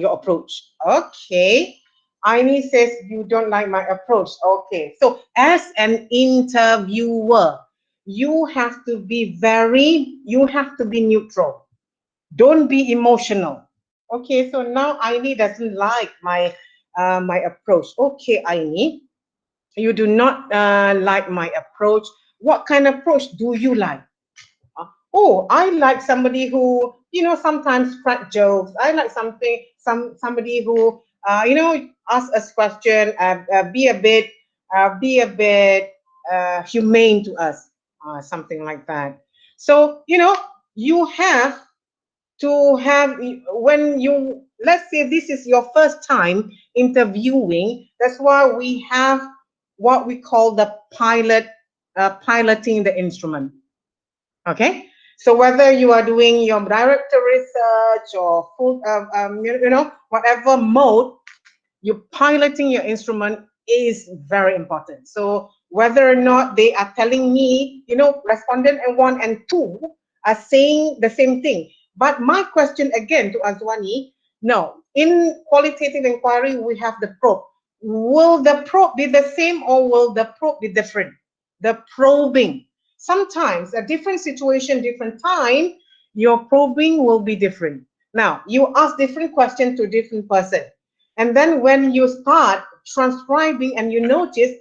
Speaker 2: approach. Okay, Aini says you don't like my approach. Okay, so as an interviewer, you have to be neutral. Don't be emotional. Okay, so now Aini doesn't like my my approach. Okay, Aini, you do not like my approach. What kind of approach do you like? Oh, I like somebody who, sometimes crack jokes. I like somebody who, ask us question, be a bit humane to us, something like that. So, you have to have, let's say this is your first time interviewing. That's why we have what we call the piloting the instrument. Okay, so whether you are doing your director research or full, whatever mode, you're piloting your instrument is very important. So whether or not they are telling me, respondent and 1 and 2 are saying the same thing. But my question again to Azwani, no, in qualitative inquiry, we have the probe. Will the probe be the same or will the probe be different? The probing. Sometimes a different situation, different time, your probing will be different. Now, you ask different questions to different person. And then when you start transcribing and you notice,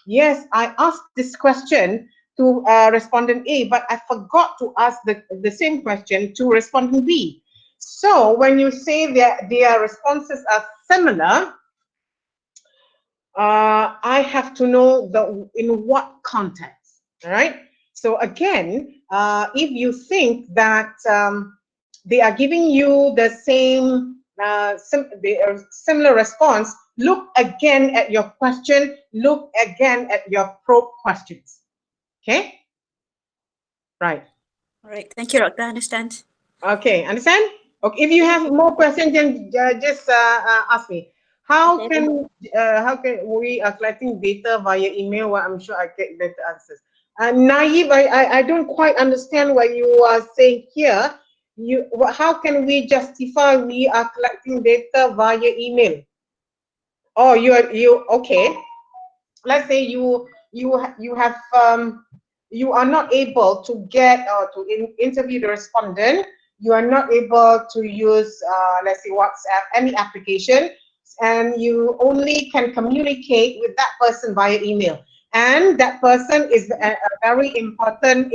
Speaker 2: yes, I asked this question to respondent A, but I forgot to ask the same question to respondent B. So when you say that their responses are similar, I have to know in what context, all right? So again, if you think that they are giving you the same similar response, look again at your question, look again at your probe questions. Okay? Right.
Speaker 12: All right. Thank you, Dr. Understand.
Speaker 2: Okay, understand? Okay, if you have more questions, then just ask me. How can we are collecting data via email? Well, I'm sure I get better answers. Naive, I don't quite understand what you are saying here. How can we justify we are collecting data via email? Oh, okay. Let's say you are not able to get or to interview the respondent. You are not able to use, let's say, WhatsApp, any application, and you only can communicate with that person via email. And that person is a very important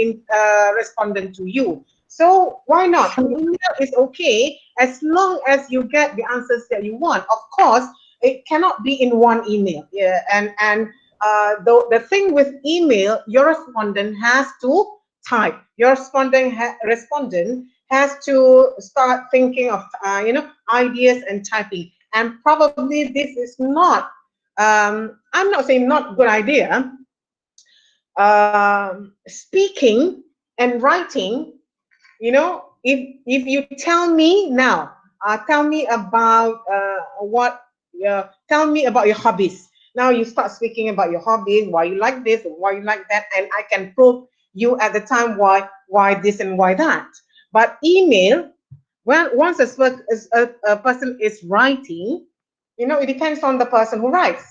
Speaker 2: respondent to you. So why not? Email is okay as long as you get the answers that you want. Of course, it cannot be in one email. Yeah, and the thing with email, your respondent has to type. Your respondent has to start thinking of ideas and typing. And probably this is not. I'm not saying not a good idea. Speaking and writing, if you tell me now, tell me about tell me about your hobbies. Now you start speaking about your hobbies, why you like this, why you like that, and I can probe you at the time why this and why that. But email, well, once a person is writing, it depends on the person who writes.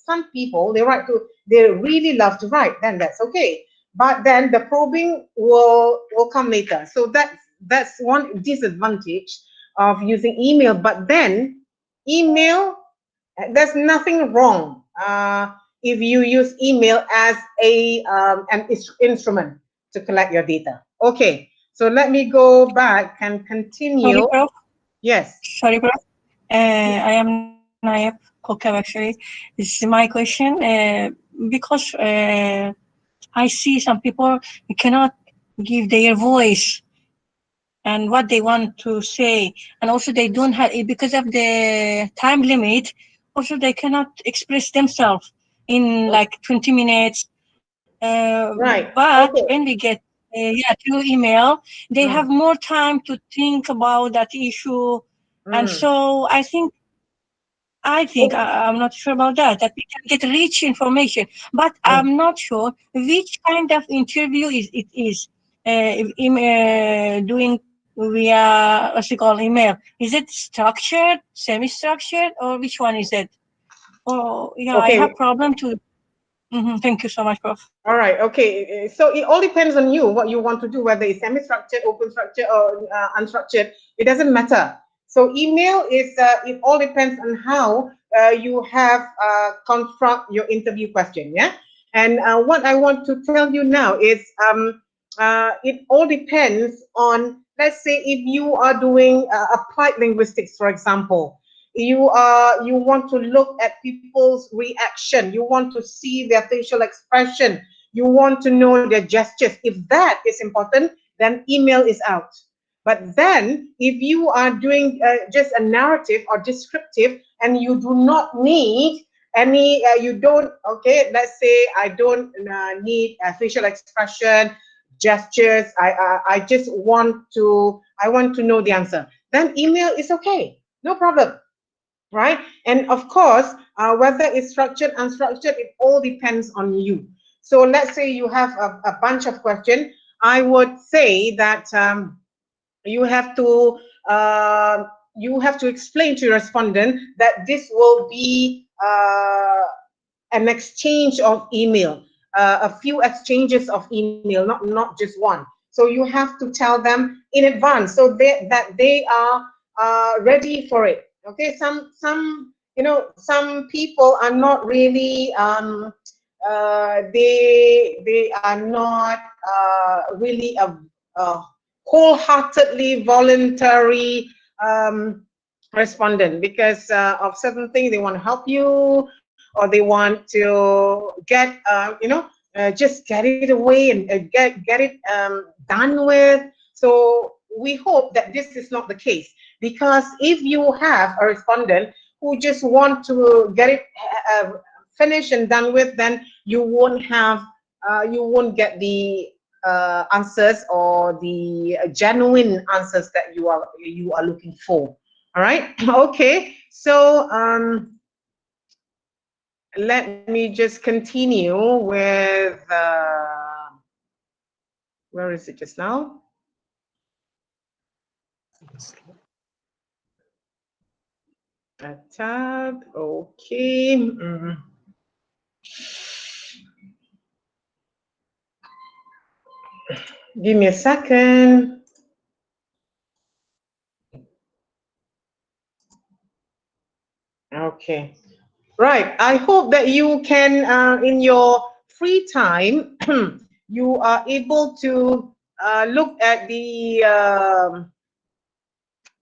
Speaker 2: Some people they really love to write, then that's okay. But then the probing will come later. So that's one disadvantage of using email. But then email, there's nothing wrong if you use email as an instrument to collect your data. Okay, so let me go back and continue.
Speaker 3: Sorry, Prof.
Speaker 2: Yes.
Speaker 3: Sorry, Prof. I am Nayab Kokab actually. This is my question because I see some people cannot give their voice and what they want to say, and also they don't have, because of the time limit, also they cannot express themselves in like 20 minutes.
Speaker 2: Right.
Speaker 3: But
Speaker 2: okay.
Speaker 3: when we get through email, they have more time to think about that issue. And so I think I'm not sure about that we can get rich information, but I'm not sure which kind of interview it is. Doing via, what's it called, email. Is it structured, semi-structured, or which one is it? Oh, yeah,
Speaker 2: Okay.
Speaker 3: I have problem to. Thank you so much, Prof.
Speaker 2: All right. Okay. So it all depends on you, what you want to do, whether it's semi-structured, open structured, or unstructured. It doesn't matter. So email is, it all depends on how you have construct your interview question. Yeah. And what I want to tell you now is, it all depends on, let's say if you are doing applied linguistics, for example, you want to look at people's reaction, you want to see their facial expression, you want to know their gestures. If that is important, then email is out. But then if you are doing just a narrative or descriptive, and you do not need any, you don't, okay, let's say I don't need facial expression, gestures, I just want to know the answer, then email is okay, no problem, right? And of course, whether it's structured, unstructured, it all depends on you. So let's say you have a bunch of questions. I would say that you have to explain to your respondent that this will be an exchange of email, a few exchanges of email, not just one. So you have to tell them in advance so that they are ready for it. Okay, some some people are not really they are not really a wholeheartedly voluntary respondent, because of certain things. They want to help you, or they want to get just get it away and get it done with. So we hope that this is not the case, because if you have a respondent who just want to get it finished and done with, then you won't get the answers, or the genuine answers that you are looking for. All right. Okay. So let me just continue with where is it just now? A tab. Okay. Give me a second. Okay. Right. I hope that you can, in your free time, you are able to look at the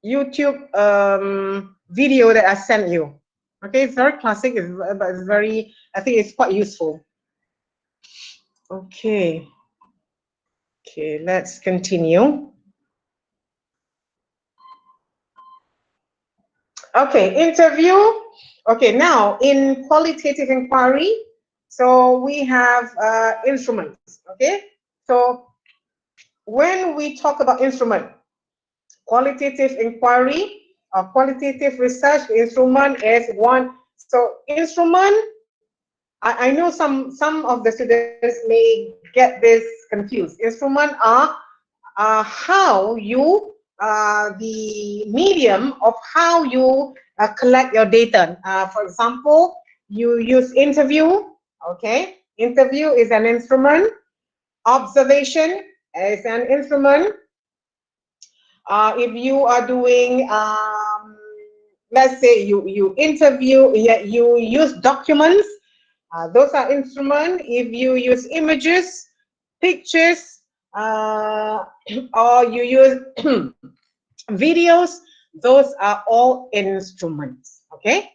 Speaker 2: YouTube video that I sent you. Okay, it's very classic, but it's very, I think it's quite useful. Okay. Okay, let's continue. Okay, interview. Okay, now in qualitative inquiry, so we have instruments. Okay, so when we talk about instrument, qualitative inquiry or qualitative research, instrument is one. So instrument, I know some of the students may get this confused. Instrument are how you the medium of how you collect your data. For example, you use interview. Okay, interview is an instrument. Observation is an instrument. If you are doing, let's say you interview, you use documents, those are instruments. If you use images, pictures, or you use videos, those are all instruments. Okay,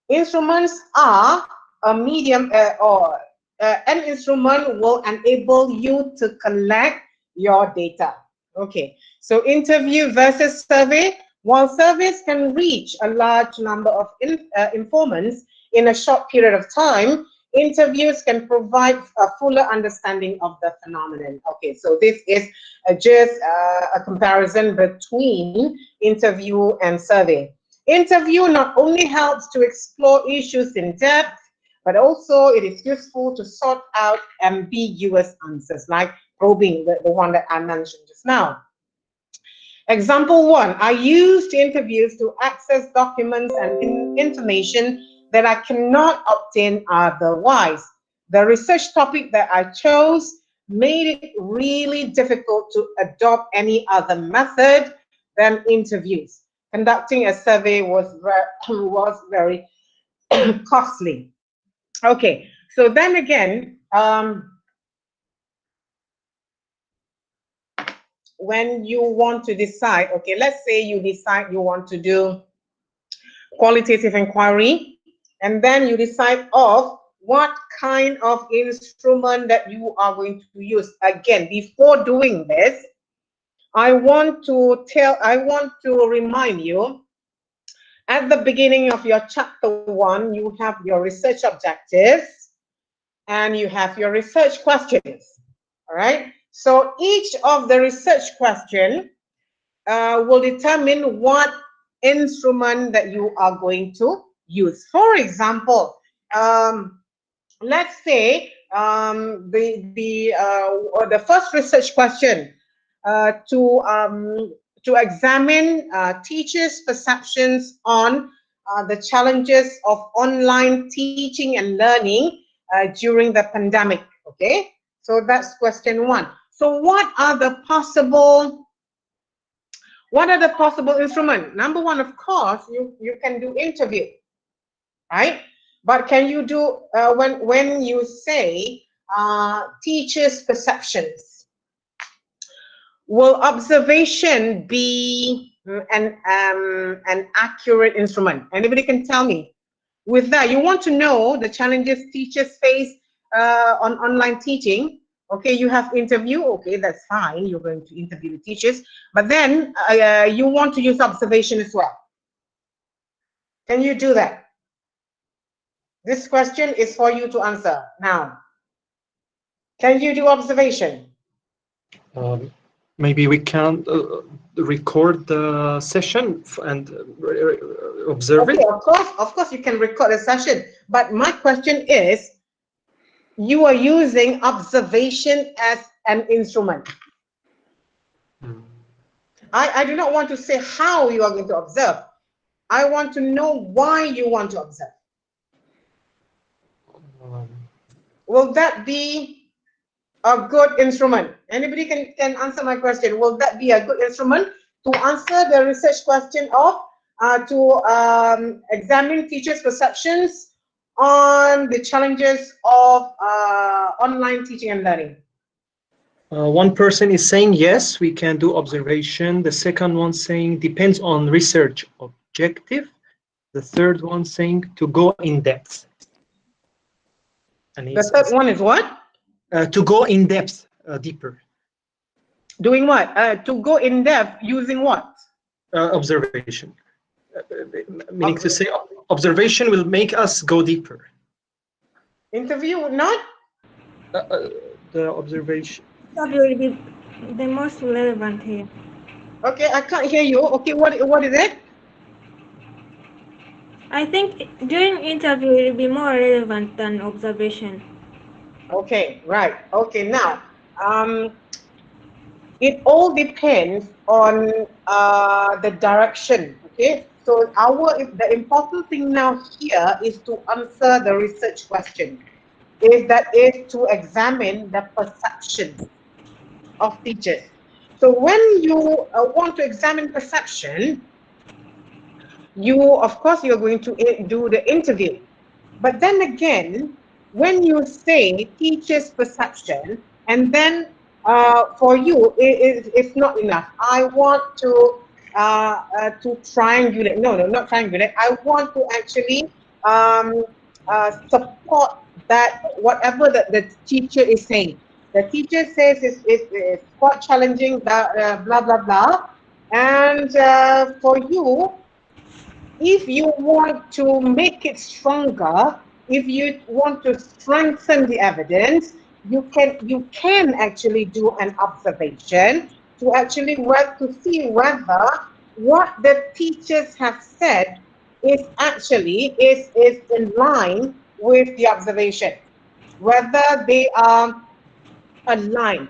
Speaker 2: instruments are a medium, or an instrument will enable you to collect your data. Okay, so interview versus survey. While surveys can reach a large number of informants in a short period of time, interviews can provide a fuller understanding of the phenomenon. Okay, so this is just a comparison between interview and survey. Interview not only helps to explore issues in depth, but also it is useful to sort out ambiguous answers, like probing, the one that I mentioned just now. Example one, I used interviews to access documents and information that I cannot obtain otherwise. The research topic that I chose made it really difficult to adopt any other method than interviews. Conducting a survey was very costly. Okay, so then again, when you want to decide, okay, let's say you decide you want to do qualitative inquiry, and then you decide of what kind of instrument that you are going to use. Again, before doing this, I want to remind you, at the beginning of your chapter 1, you have your research objectives and you have your research questions. All right. So each of the research question will determine what instrument that you are going to use. For example, let's say the first research question to examine teachers' perceptions on the challenges of online teaching and learning during the pandemic. Okay, so that's question 1. So what are the possible instruments? Number 1, of course, you can do interview, right? But can you do when you say teachers' perceptions? Will observation be an accurate instrument? Anybody can tell me. With that, you want to know the challenges teachers face on online teaching. Okay, you have interview. Okay, that's fine. You're going to interview the teachers, but then you want to use observation as well. Can you do that? This question is for you to answer now. Can you do observation?
Speaker 5: Maybe we can record the session and observe it.
Speaker 2: Of course, you can record a session. But my question is, you are using observation as an instrument. I do not want to say how you are going to observe. I want to know why you want to observe. Will that be a good instrument? Anybody can answer my question. Will that be a good instrument to answer the research question of to examine teachers' perceptions on the challenges of online teaching and learning?
Speaker 5: One person is saying yes, we can do observation. The second one saying depends on research objective. The third one saying to go in depth. And
Speaker 2: the third one is what?
Speaker 5: To go in depth, deeper.
Speaker 2: Doing what? To go in depth using what?
Speaker 5: Observation. Meaning to say observation will make us go deeper.
Speaker 2: Interview would not?
Speaker 5: The observation.
Speaker 13: That will be the most relevant here.
Speaker 2: Okay, I can't hear you. Okay, what is it?
Speaker 13: I think during interview will be more relevant than observation.
Speaker 2: Okay, right. Okay, now it all depends on the direction. Okay, so the important thing now here is to answer the research question. That is to examine the perception of teachers. So when you want to examine perception, of course you're going to do the interview. But then again, when you say teacher's perception, and then for you it's not enough. I want to triangulate. No, not triangulate. I want to actually support that whatever the teacher is saying. The teacher says it's quite challenging, blah blah blah, and for you, if you want to make it stronger, if you want to strengthen the evidence, you can actually do an observation to actually to see whether what the teachers have said is in line with the observation, whether they are aligned.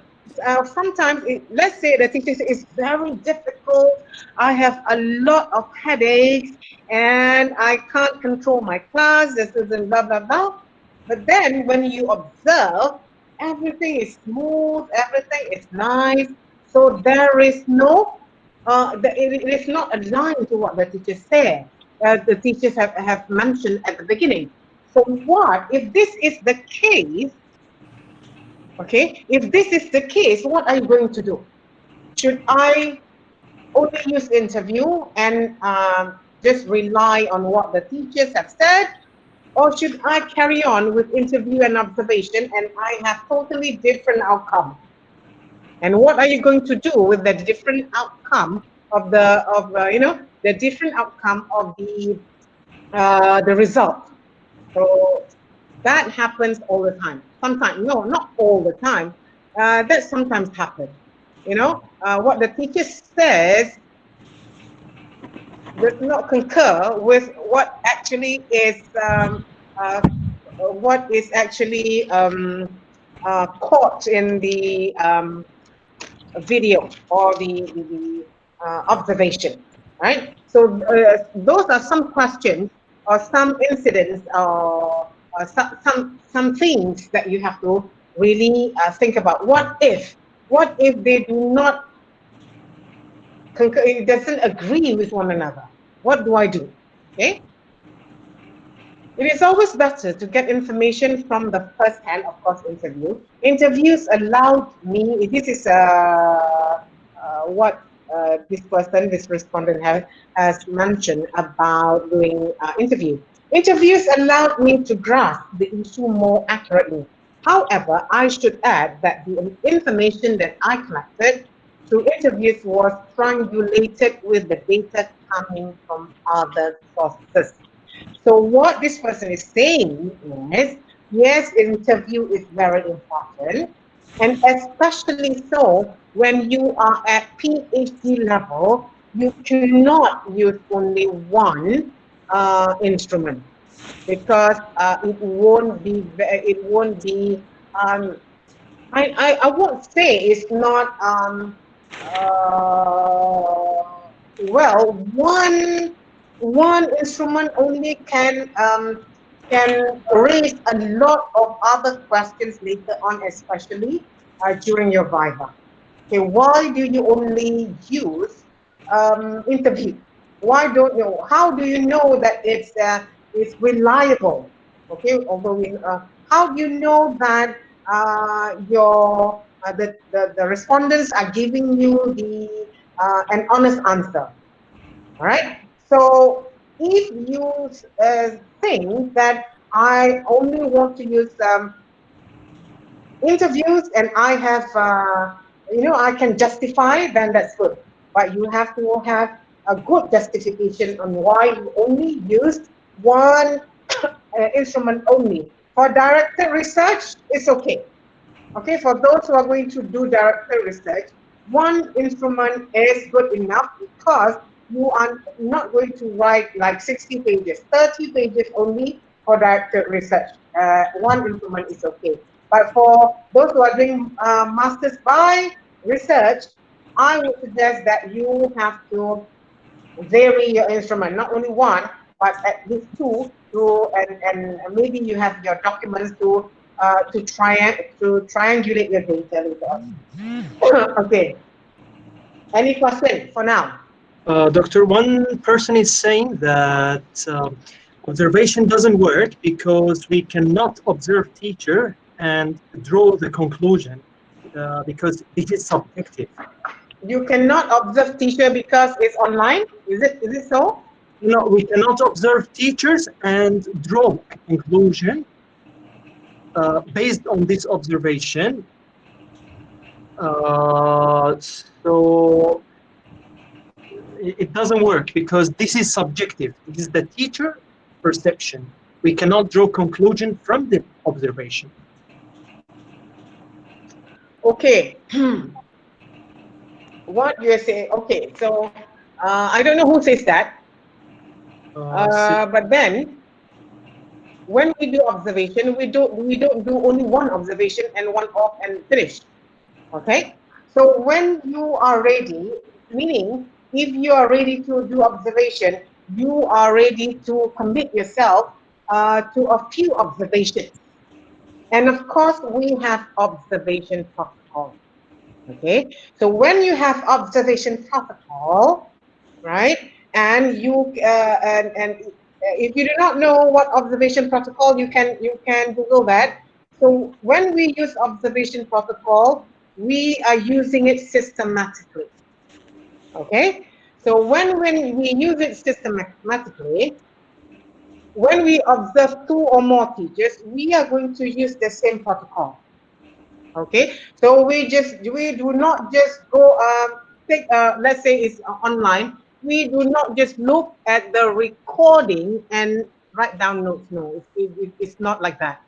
Speaker 2: sometimes, let's say the teacher says it's very difficult, I have a lot of headaches, and I can't control my class, this is blah, blah, blah. But then when you observe, everything is smooth, everything is nice. So there is no, it is not aligned to what the teacher said. The teachers have mentioned at the beginning. So what, if this is the case, okay, if this is the case, what are you going to do? Should I only use interview and just rely on what the teachers have said? Or should I carry on with interview and observation and I have totally different outcome? And what are you going to do with the different outcome of the different outcome of the result? So that happens all the time. Sometimes, no, not all the time. That sometimes happens. What the teacher says does not concur with what actually is caught in the video or the observation, right? So those are some questions or some incidents or some things that you have to really think about. What if they do not concur, it doesn't agree with one another? What do I do? Okay. It is always better to get information from the first hand, of course, interview. Interviews allowed me, this is what this respondent has mentioned about doing interview. Interviews allowed me to grasp the issue more accurately. However, I should add that the information that I collected through interviews was triangulated with the data coming from other sources. So what this person is saying is, yes, interview is very important, and especially so when you are at PhD level, you cannot use only one instrument because it won't be. I won't say it's not. Well, one instrument only can raise a lot of other questions later on, especially during your viva. Okay, why do you only use interview? Why don't you? How do you know that it's reliable? Okay, although how do you know that the respondents are giving you an honest answer? All right. So if you think that I only want to use interviews and I have, I can justify, then that's good. But you have to have a good justification on why you only used one instrument only. For directed research, it's okay. Okay, for those who are going to do directed research, one instrument is good enough because you are not going to write like 60 pages, 30 pages only for directed research. One instrument is okay. But for those who are doing masters by research, I would suggest that you have to vary your instrument, not only one, but at least two, and maybe you have your documents to triangulate your data later on. Okay. Any question for now?
Speaker 5: Doctor, one person is saying that observation doesn't work because we cannot observe teacher and draw the conclusion because it is subjective.
Speaker 2: You cannot observe teacher because it's online? Is it so?
Speaker 5: No, we cannot observe teachers and draw a conclusion based on this observation. So it doesn't work because this is subjective. This is the teacher perception. We cannot draw conclusion from the observation.
Speaker 2: Okay. What you are saying? Okay, so I don't know who says that. But then, when we do observation, we don't do only one observation and one off and finish. Okay, so when you are ready, meaning if you are ready to do observation, you are ready to commit yourself to a few observations. And of course, we have observation protocol. Okay, so when you have observation protocol, right, and you and if you do not know what observation protocol, you can Google that. So when we use observation protocol, we are using it systematically. Okay, so when we use it systematically, when we observe 2 or more teachers, we are going to use the same protocol. Okay, so we do not just go take let's say it's online. We do not just look at the recording and write down notes. No, it's not like that.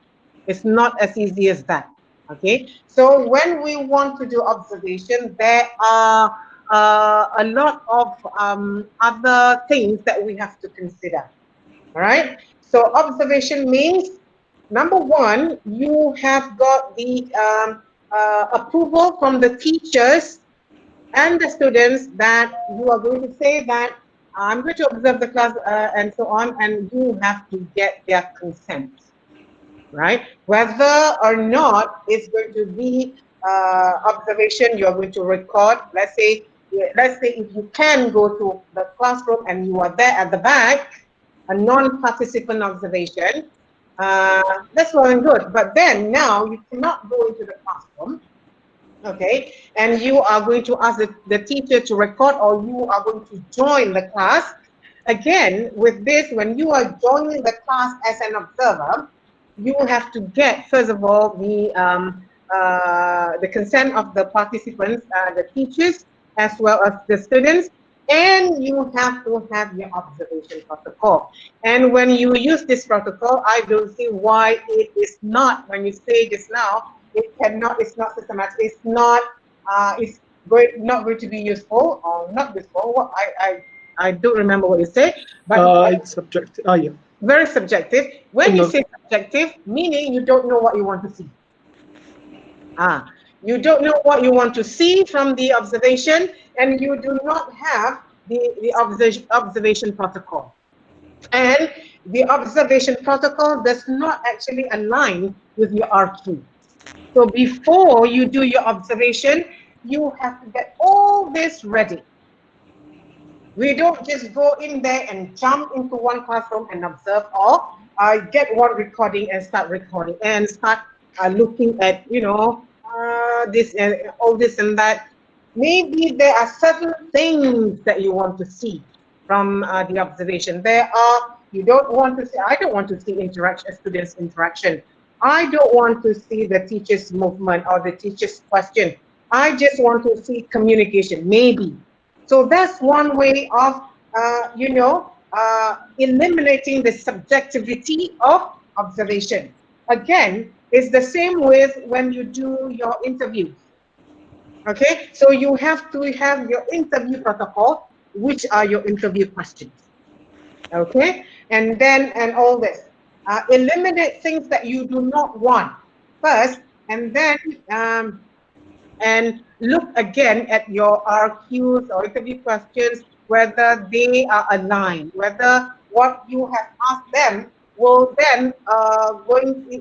Speaker 2: It's not as easy as that. Okay, so when we want to do observation, there are a lot of other things that we have to consider. All right, so observation means, number one, you have got the approval from the teachers and the students that you are going to say that I'm going to observe the class and so on, and you have to get their consent, right? Whether or not it's going to be observation, you're going to record. Let's say if you can go to the classroom and you are there at the back, a non-participant observation, that's well and good. But then now you cannot go into the classroom, okay, and you are going to ask the teacher to record, or you are going to join the class. Again, with this, when you are joining the class as an observer, you have to get, first of all, the consent of the participants, the teachers, as well as the students, and you have to have your observation protocol. And when you use this protocol, I don't see why it is not, when you say just now, it cannot, it's not systematic, it's not, not going to be useful or not useful. What I don't remember what you say, but
Speaker 5: it's subjective. Yeah.
Speaker 2: Very subjective. When you say subjective, meaning you don't know what you want to see. You don't know what you want to see from the observation, and you do not have the observation protocol. And the observation protocol does not actually align with your RQ. So before you do your observation, you have to get all this ready. We don't just go in there and jump into one classroom and observe, or get one recording and start recording and start looking at, you know, this and all this and that. Maybe there are certain things that you want to see from the observation. You don't want to see, I don't want to see interaction, students' interaction. I don't want to see the teacher's movement or the teacher's question. I just want to see communication, maybe. So that's one way of, eliminating the subjectivity of observation. Again, it's the same with when you do your interviews. Okay, so you have to have your interview protocol, which are your interview questions. Okay, and all this. Eliminate things that you do not want first, and then and look again at your RQs or interview questions, whether they are aligned, whether what you have asked them will then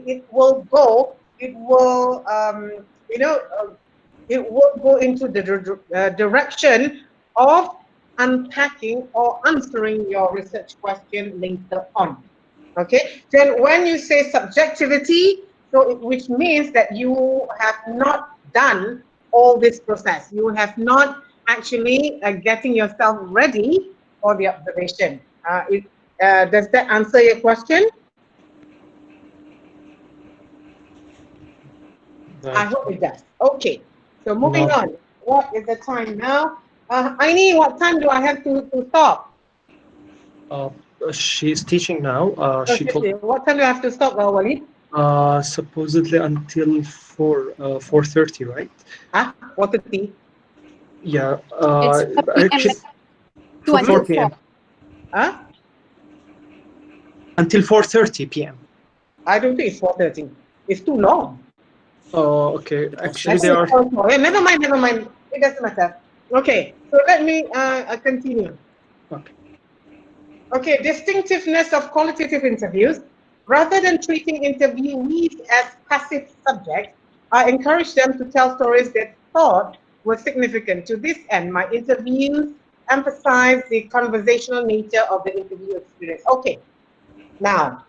Speaker 2: it will go into the direction of unpacking or answering your research question later on. Okay, then when you say subjectivity, which means that you have not done all this process. You have not actually getting yourself ready for the observation. Does that answer your question? I hope it does. Okay, so moving on. What is the time now? Aini, what time do I have to stop?
Speaker 5: She's teaching now.
Speaker 2: What time do I have to stop, Walid?
Speaker 5: Supposedly until 4:30, right?
Speaker 2: 4:30.
Speaker 5: Yeah.
Speaker 14: It's
Speaker 5: 4 p.m.
Speaker 2: Until
Speaker 5: 4:30 p.m.
Speaker 2: I don't think it's 4:30. It's too long.
Speaker 5: Oh, okay. Actually,
Speaker 2: That's
Speaker 5: there are.
Speaker 2: also, yeah, never mind, never mind. It doesn't matter. Okay, so let me continue.
Speaker 5: Okay.
Speaker 2: Okay, distinctiveness of qualitative interviews. Rather than treating interviewees as passive subjects, I encourage them to tell stories they thought were significant. To this end, my interviews emphasize the conversational nature of the interview experience. Okay, now,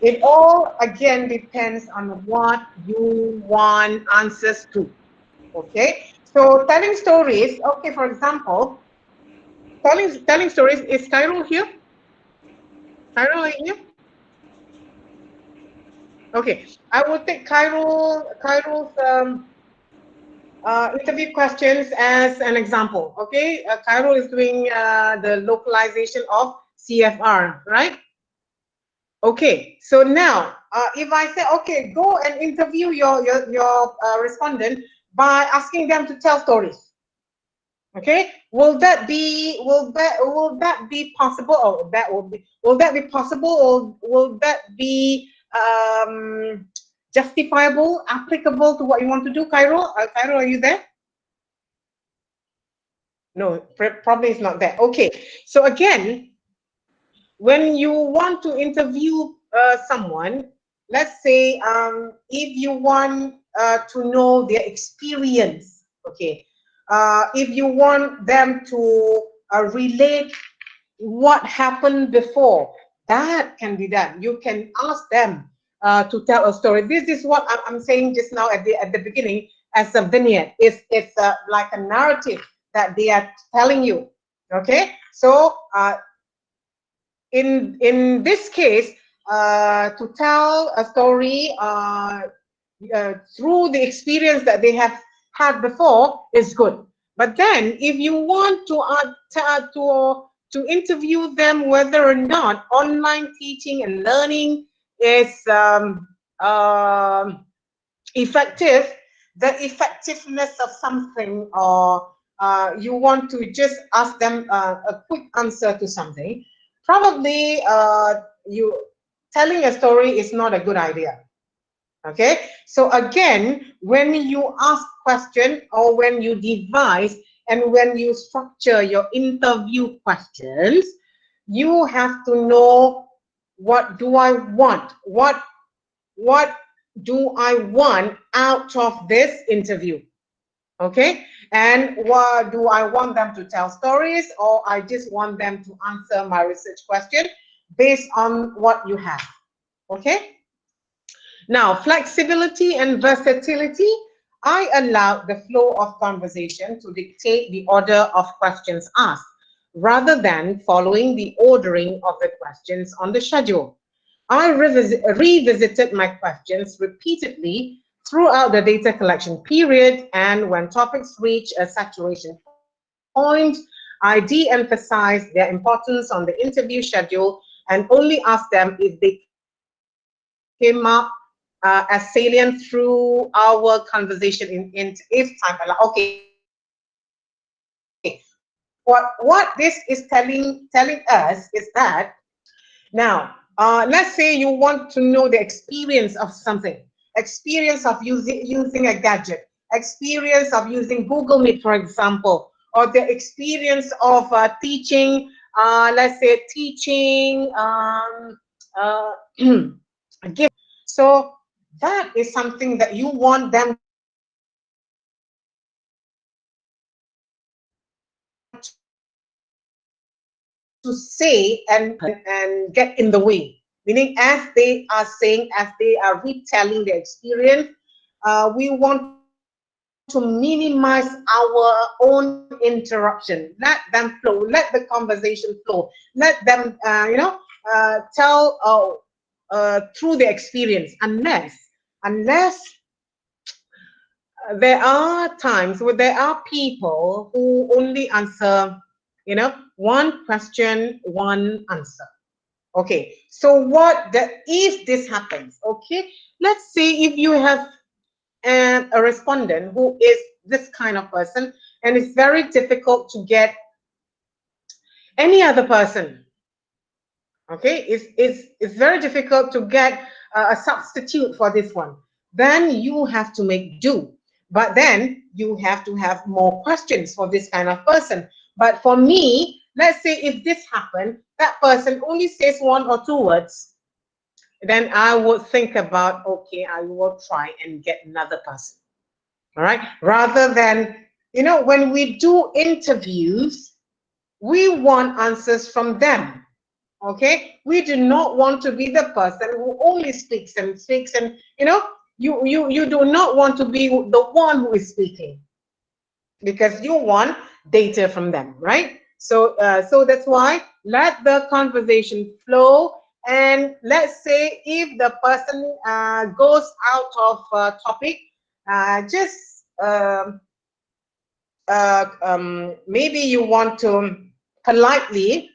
Speaker 2: it all again depends on what you want answers to. Okay, so telling stories. Okay, for example, telling stories. Is Khairul here? Khairul, are you here? Okay, I will take Khairul's interview questions as an example. Okay, Khairul is doing the localization of CFR, right? Okay, so now if I say, okay, go and interview your respondent by asking them to tell stories. Okay, will that be possible, or will that be possible, or will that be justifiable, applicable to what you want to do, Khairul? Khairul, are you there? No, probably it's not there. Okay, so again, when you want to interview someone, let's say if you want to know their experience, okay, if you want them to relate what happened before, that can be done. You can ask them to tell a story. This is what I'm saying just now at the beginning as a vignette. It's like a narrative that they are telling you. Okay, so in this case, to tell a story through the experience that they have had before is good. But then, if you want to interview them whether or not online teaching and learning is effective, the effectiveness of something, or you want to just ask them a quick answer to something, probably you telling a story is not a good idea. Okay, so again, when you ask question, or when you devise and when you structure your interview questions, you have to know, what do I want? What do I want out of this interview? Okay, and what do I want them to tell stories, or I just want them to answer my research question based on what you have? Okay, now flexibility and versatility. I allow the flow of conversation to dictate the order of questions asked, rather than following the ordering of the questions on the schedule. I revisited my questions repeatedly throughout the data collection period, and when topics reach a saturation point, I de-emphasized their importance on the interview schedule and only asked them if they came up as salient through our conversation if time allows. Okay, what this is telling us is that, now, let's say you want to know the experience of something, experience of using a gadget, experience of using Google Meet, for example, or the experience of teaching, let's say teaching gift. So that is something that you want them to say and get in the way. Meaning, as they are saying, as they are retelling the experience, we want to minimize our own interruption. Let them flow. Let the conversation flow. Let them, tell through the experience. Unless there are times where there are people who only answer, one question, one answer. Okay, so if this happens, okay, let's say if you have a respondent who is this kind of person, and it's very difficult to get any other person. Okay, it's very difficult to get a substitute for this one. then you have to make do. But then you have to have more questions for this kind of person. But for me, let's say if this happened, that person only says 1 or 2 words, then I would think about, okay, I will try and get another person. All right. Rather than, you know, when we do interviews, we want answers from them. Okay. We do not want to be the person who only speaks and speaks, and you know, you do not want to be the one who is speaking, because you want data from them, right? So so that's why let the conversation flow. And let's say if the person goes out of topic, just maybe you want to politely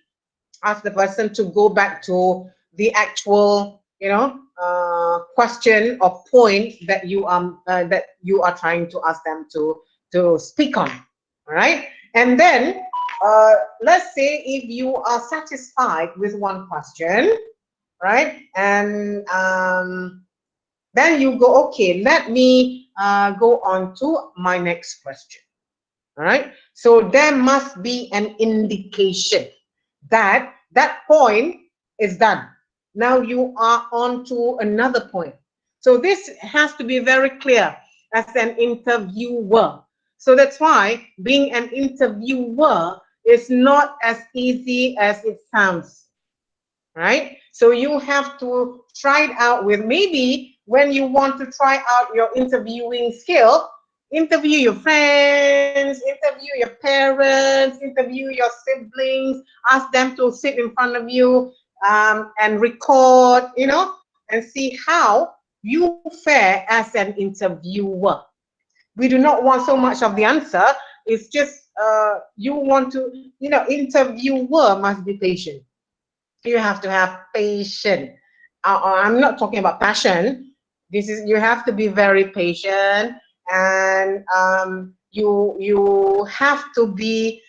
Speaker 2: ask the person to go back to the actual, you know, question or point that you are trying to ask them to speak on. All right. And then let's say if you are satisfied with one question, right, and then you go, okay, let me go on to my next question. All right. So there must be an indication that that point is done. Now you are on to another point. So this has to be very clear as an interviewer. So that's why being an interviewer is not as easy as it sounds, right? So you have to try it out with, maybe when you want to try out your interviewing skill, interview your friends, interview your parents, interview your siblings, ask them to sit in front of you and record, you know, and see how you fare as an interviewer. We do not want so much of the answer. It's just you want to, you know, interviewer must be patient. You have to have patience. I'm not talking about passion. This is, you have to be very patient, and you have to be,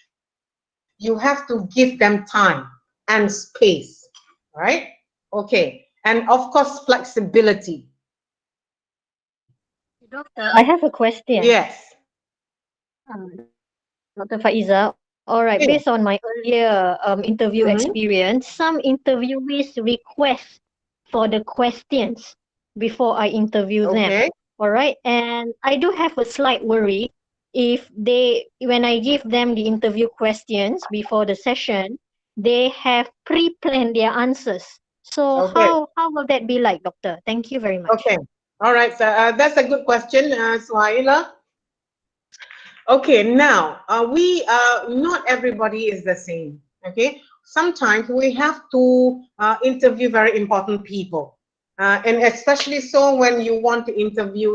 Speaker 2: you have to give them time and space, right? Okay, and of course flexibility.
Speaker 14: Doctor, I have a question.
Speaker 2: Yes.
Speaker 14: Dr. Faizah. All right,
Speaker 2: Yeah.
Speaker 14: based on my earlier interview
Speaker 2: Mhm.
Speaker 14: experience, some interviewees request for the questions before I interview them.
Speaker 2: Okay.
Speaker 14: All right, and I do have a slight worry if they, when I give them the interview questions before the session, they have pre-planned their answers. So
Speaker 2: Okay.
Speaker 14: how will that be like, Doctor? Thank you very much.
Speaker 2: Okay. All right. So that's a good question, Suhaila. Okay, now not everybody is the same. Okay, sometimes we have to interview very important people, and especially so when you want to interview,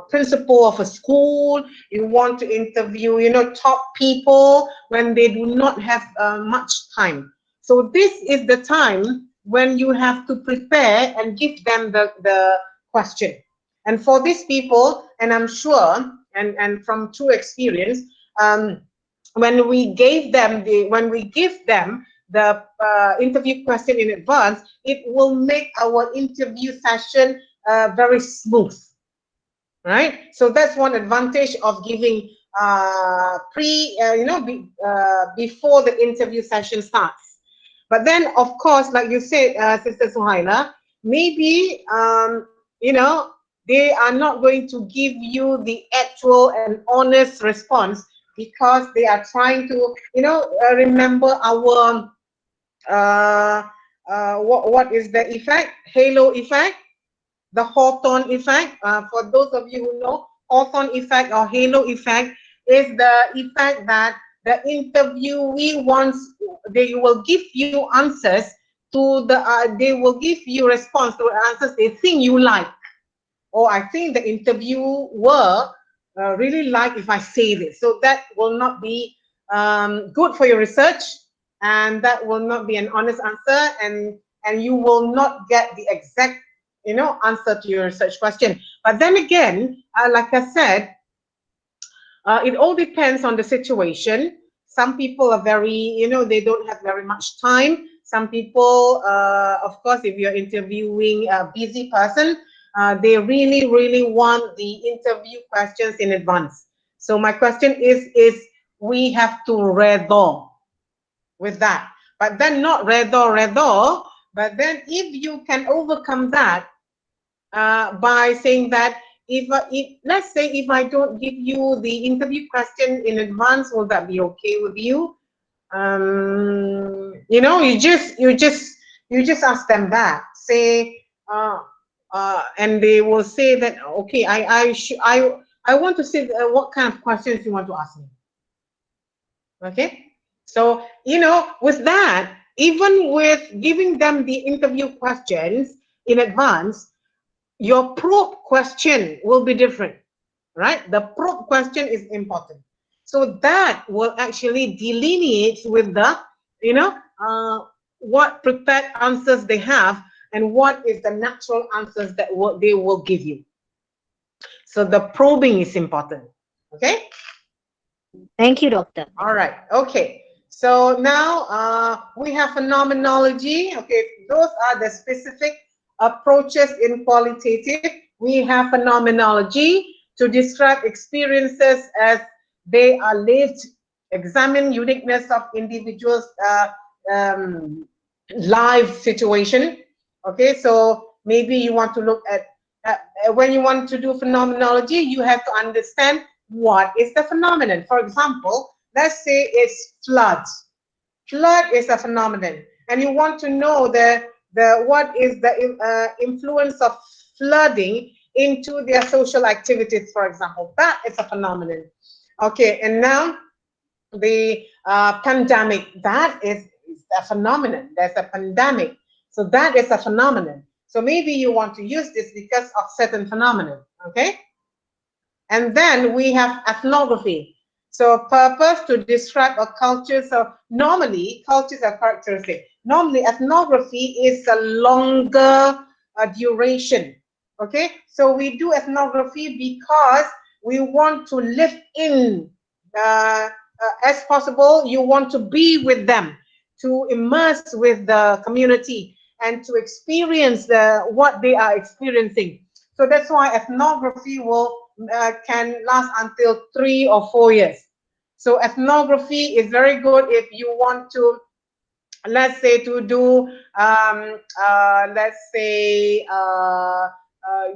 Speaker 2: principal of a school. You want to interview, you know, top people when they do not have much time. So this is the time when you have to prepare and give them the question. And for these people, and I'm sure, and from true experience, when we give them the interview question in advance, it will make our interview session very smooth, right? So that's one advantage of giving before the interview session starts. But then, of course, like you said, Sister Suhaila, maybe you know, they are not going to give you the actual and honest response, because they are trying to, you know, remember our what is the effect? Halo effect, the Hawthorne effect. For those of you who know, Hawthorne effect or halo effect is the effect that the interviewee wants. They will give you answers to the. They will give you response to the answers they think you like. Or I think the interviewer really like if I say this. So that will not be good for your research, and that will not be an honest answer, and you will not get the exact, you know, answer to your research question. But then again, like I said, it all depends on the situation. Some people are very, you know, they don't have very much time. Some people, of course, if you're interviewing a busy person, they really want the interview questions in advance. So my question is we have to redha with that, but then not redha, but then if you can overcome that by saying that if let's say if I don't give you the interview question in advance, will that be okay with you? You know, you just ask them that, say and they will say that okay, I want to see what kind of questions you want to ask me. Okay, so you know, with that, even with giving them the interview questions in advance, your probe question will be different, right? The probe question is important. So that will actually delineate with the, you know, what prepared answers they have and what is the natural answers that they will give you. So the probing is important. Okay?
Speaker 14: Thank you, Doctor.
Speaker 2: All right. Okay. So now we have phenomenology. Okay, those are the specific approaches in qualitative. We have phenomenology to describe experiences as they are lived, examine uniqueness of individuals' live situation. Okay, so maybe you want to look at when you want to do phenomenology, you have to understand what is the phenomenon. For example, let's say it's floods. Flood is a phenomenon, and you want to know what is the influence of flooding into their social activities, for example. That is a phenomenon. Okay, and now the pandemic, that is a phenomenon. There's a pandemic, so that is a phenomenon. So maybe you want to use this because of certain phenomenon. Okay, and then we have ethnography. So purpose to describe a culture. So normally cultures are characteristic. Normally ethnography is a longer duration. Okay, so we do ethnography because we want to live in as possible. You want to be with them, to immerse with the community, and to experience what they are experiencing. So that's why ethnography can last until 3 or 4 years. So ethnography is very good if you want to, let's say, to do, let's say,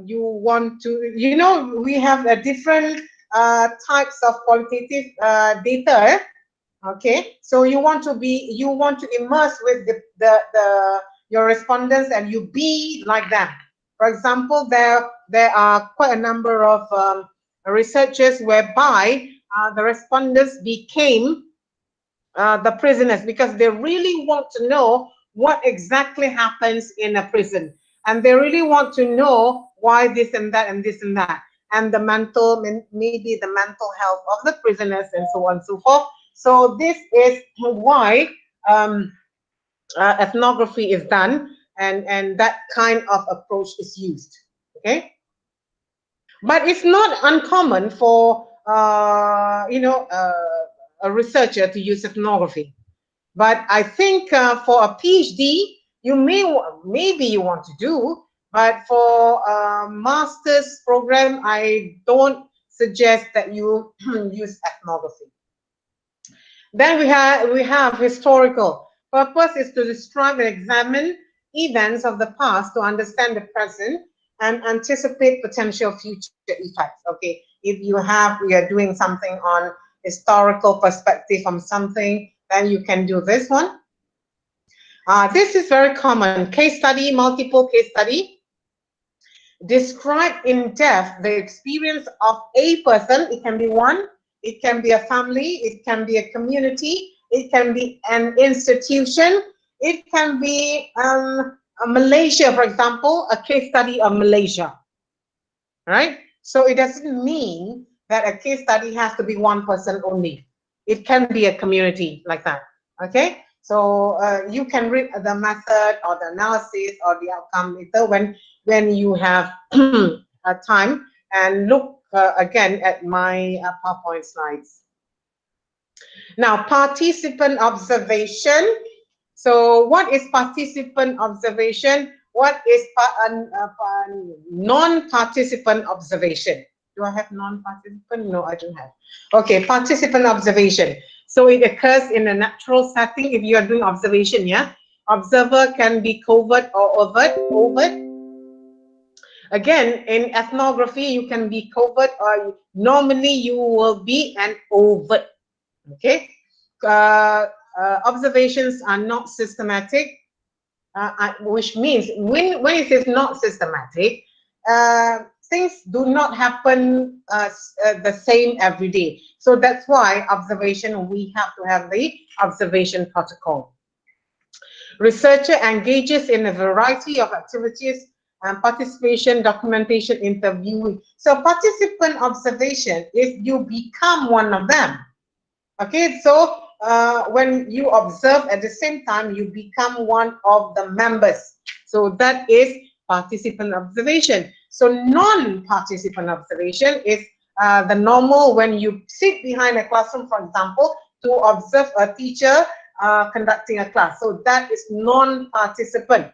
Speaker 2: you want to, you know, we have different types of qualitative data. Okay, so you want to immerse with your respondents, and you be like them. For example, there are quite a number of researchers whereby the respondents became the prisoners because they really want to know what exactly happens in a prison, and they really want to know why this and that and this and that, and the maybe the mental health of the prisoners and so on and so forth. So this is why ethnography is done, and that kind of approach is used. Okay, but it's not uncommon for you know, a researcher to use ethnography. But I think for a PhD, maybe you want to do, but for a master's program, I don't suggest that you use ethnography. Then we have historical. Purpose is to describe and examine events of the past to understand the present and anticipate potential future effects. Okay, if we are doing something on historical perspective on something, then you can do this one. This is very common. Case study, multiple case study. Describe in depth the experience of a person. It can be one, it can be a family, it can be a community, it can be an institution, it can be Malaysia, for example, a case study of Malaysia, right? So it doesn't mean that a case study has to be one person only. It can be a community like that, okay? So you can read the method or the analysis or the outcome later when you have time, and look again at my PowerPoint slides. Now, participant observation. So what is participant observation? what is non-participant observation? Do I have non-participant? No, I don't have. Okay, participant observation. So it occurs in a natural setting if you are doing observation, yeah? Observer can be covert or overt. Again, in ethnography, you can be covert or normally you will be an overt. Okay? Observations are not systematic, which means when it is not systematic, things do not happen the same every day. So that's why observation, we have to have the observation protocol. Researcher engages in a variety of activities and participation, documentation, interviewing. So participant observation is you become one of them. Okay, so when you observe at the same time, you become one of the members. So that is participant observation. So non-participant observation is the normal when you sit behind a classroom, for example, to observe a teacher conducting a class. So that is non-participant.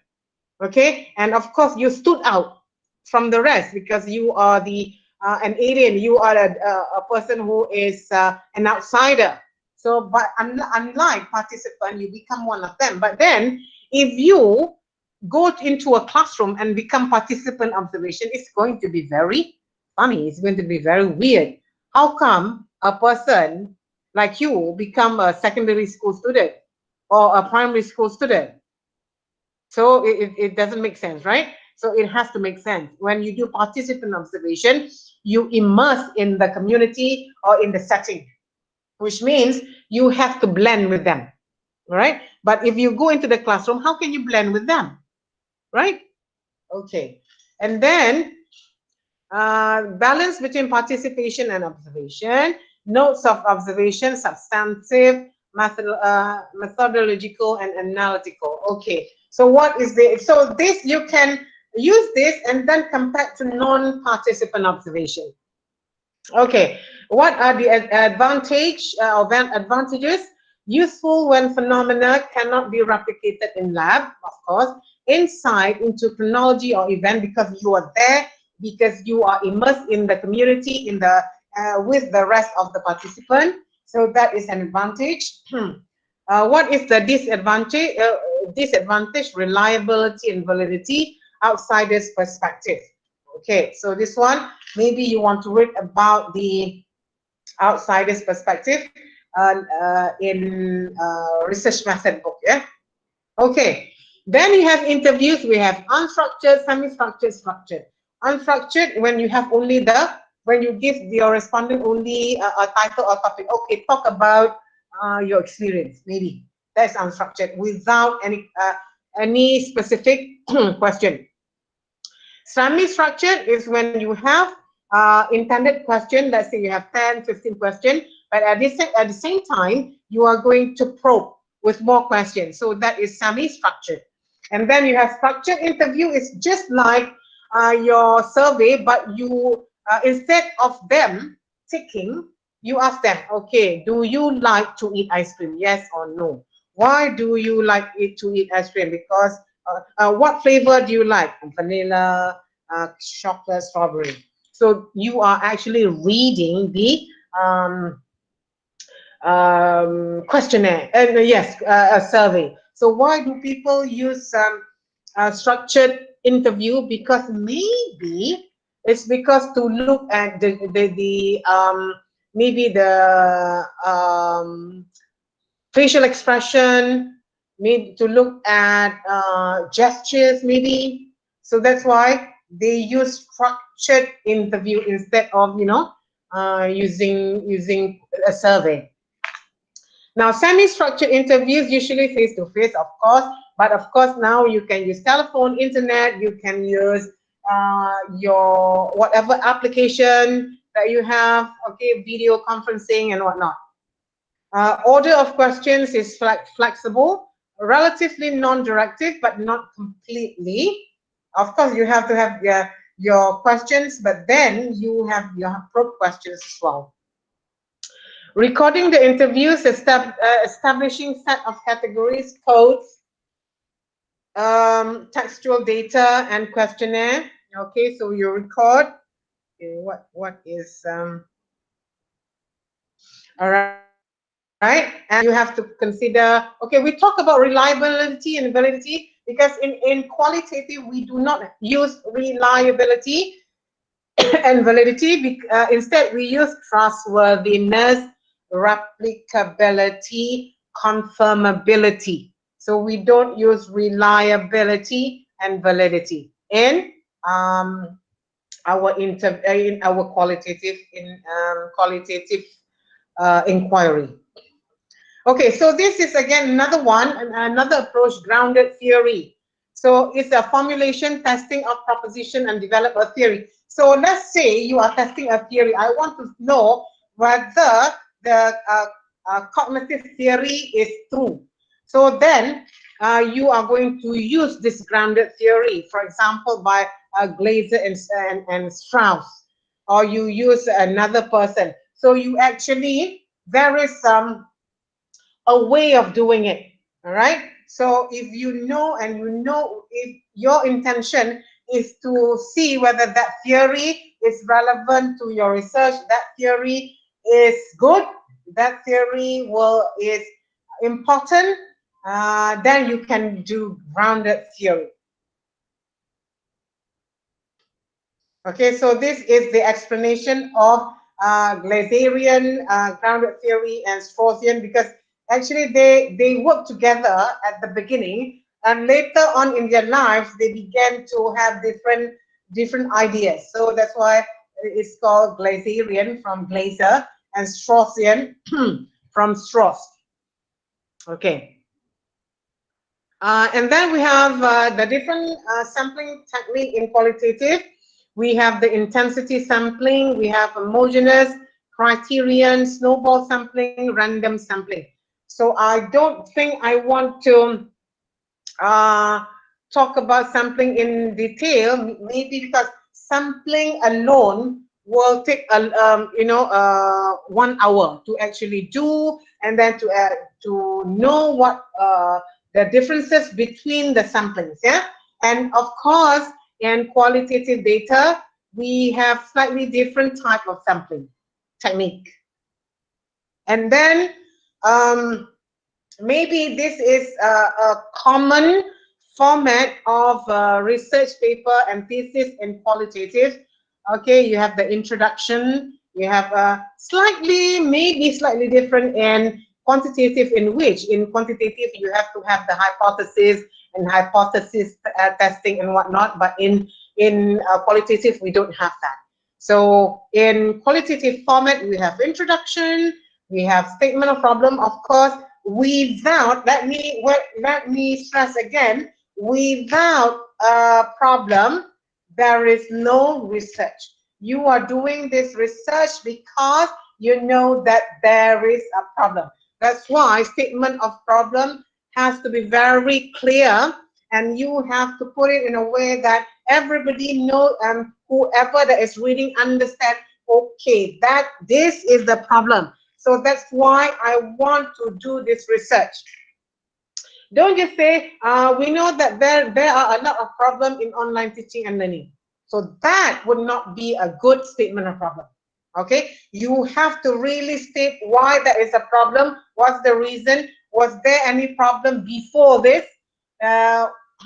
Speaker 2: Okay, and of course you stood out from the rest because you are the an alien. You are a person who is an outsider. So, but unlike participant, you become one of them. But then, if you go into a classroom and become participant observation, it's going to be very funny. It's going to be very weird. How come a person like you become a secondary school student or a primary school student? So it doesn't make sense, right? So it has to make sense. When you do participant observation, you immerse in the community or in the setting, which means you have to blend with them, right? But if you go into the classroom, how can you blend with them, right? Okay, and then balance between participation and observation, notes of observation, substantive, methodological, and analytical. Okay, so what is the, so this you can use this and then compare to non-participant observation. Okay, what are the advantages? Useful when phenomena cannot be replicated in lab, of course. Insight into chronology or event because you are there, because you are immersed in the community, in the with the rest of the participant. So that is an advantage. What is the disadvantage? Disadvantage: reliability and validity, outsider's perspective. Okay, so this one, maybe you want to read about the outsider's perspective in research method book, yeah? Okay, then you have interviews. We have unstructured, semi-structured, structured. Unstructured, when you have only the, when you give your respondent only a title or topic. Okay, talk about your experience, maybe. That's unstructured, without any specific question. Semi-structured is when you have intended question. Let's say you have 10, 15 questions, but at the same time, you are going to probe with more questions. So that is semi-structured. And then you have structured interview. It's just like your survey, but you, instead of them ticking, you ask them, okay, do you like to eat ice cream? Yes or no? Why do you like to eat ice cream? Because what flavor do you like? Vanilla, chocolate, strawberry. So you are actually reading the questionnaire, and yes, a survey. So why do people use structured interview? Because maybe it's because to look at maybe the facial expression, maybe to look at gestures, maybe. So that's why they use structured interview instead of, you know, using a survey. Now, semi-structured interviews, usually face-to-face, of course, but of course now you can use telephone, internet, you can use your whatever application that you have, okay, video conferencing and whatnot. Order of questions is flexible, relatively non-directive, but not completely. Of course, you have to have your questions, but then you have your probe questions as well. Recording the interviews, establishing set of categories, codes, textual data and questionnaire. Okay, so you record. Okay, what is all right, and you have to consider. Okay, we talk about reliability and validity because in qualitative we do not use reliability and validity. Instead, we use trustworthiness, replicability, confirmability. So we don't use reliability and validity in our qualitative inquiry. Okay, so this is again another one, another approach, grounded theory. So it's a formulation, testing of proposition, and develop a theory. So let's say you are testing a theory. I want to know whether the cognitive theory is true. So then you are going to use this grounded theory, for example, by Glaser and Strauss, or you use another person. So you actually, there is a way of doing it. All right. So if you know, and you know, if your intention is to see whether that theory is relevant to your research, that theory is good, that theory is important, then you can do grounded theory. Okay, so this is the explanation of Glaserian grounded theory and Straussian, because actually they work together at the beginning, and later on in their lives they began to have different ideas. So that's why it's called Glaserian from Glaser and Straussian from Strauss. Okay. And then we have the different sampling technique in qualitative. We have the intensity sampling, we have homogeneous, criterion, snowball sampling, random sampling. So I don't think I want to talk about sampling in detail, maybe because sampling alone will take 1 hour to actually do, and then to know what the differences between the samplings. Yeah, and of course in qualitative data we have slightly different type of sampling technique, and then maybe this is a common format of research paper and thesis in qualitative. Okay, you have the introduction, you have maybe slightly different in quantitative, in which in quantitative you have to have the hypothesis and hypothesis testing and whatnot, but in qualitative we don't have that. So in qualitative format we have introduction, we have statement of problem, of course, without, let me stress again, without a problem there is no research. You are doing this research because you know that there is a problem. That's why statement of problem has to be very clear, and you have to put it in a way that everybody knows, and whoever that is reading understand, okay, that this is the problem. So that's why I want to do this research. Don't just say, we know that there are a lot of problems in online teaching and learning. So that would not be a good statement of problem. Okay, you have to really state why there is a problem, what's the reason, was there any problem before this,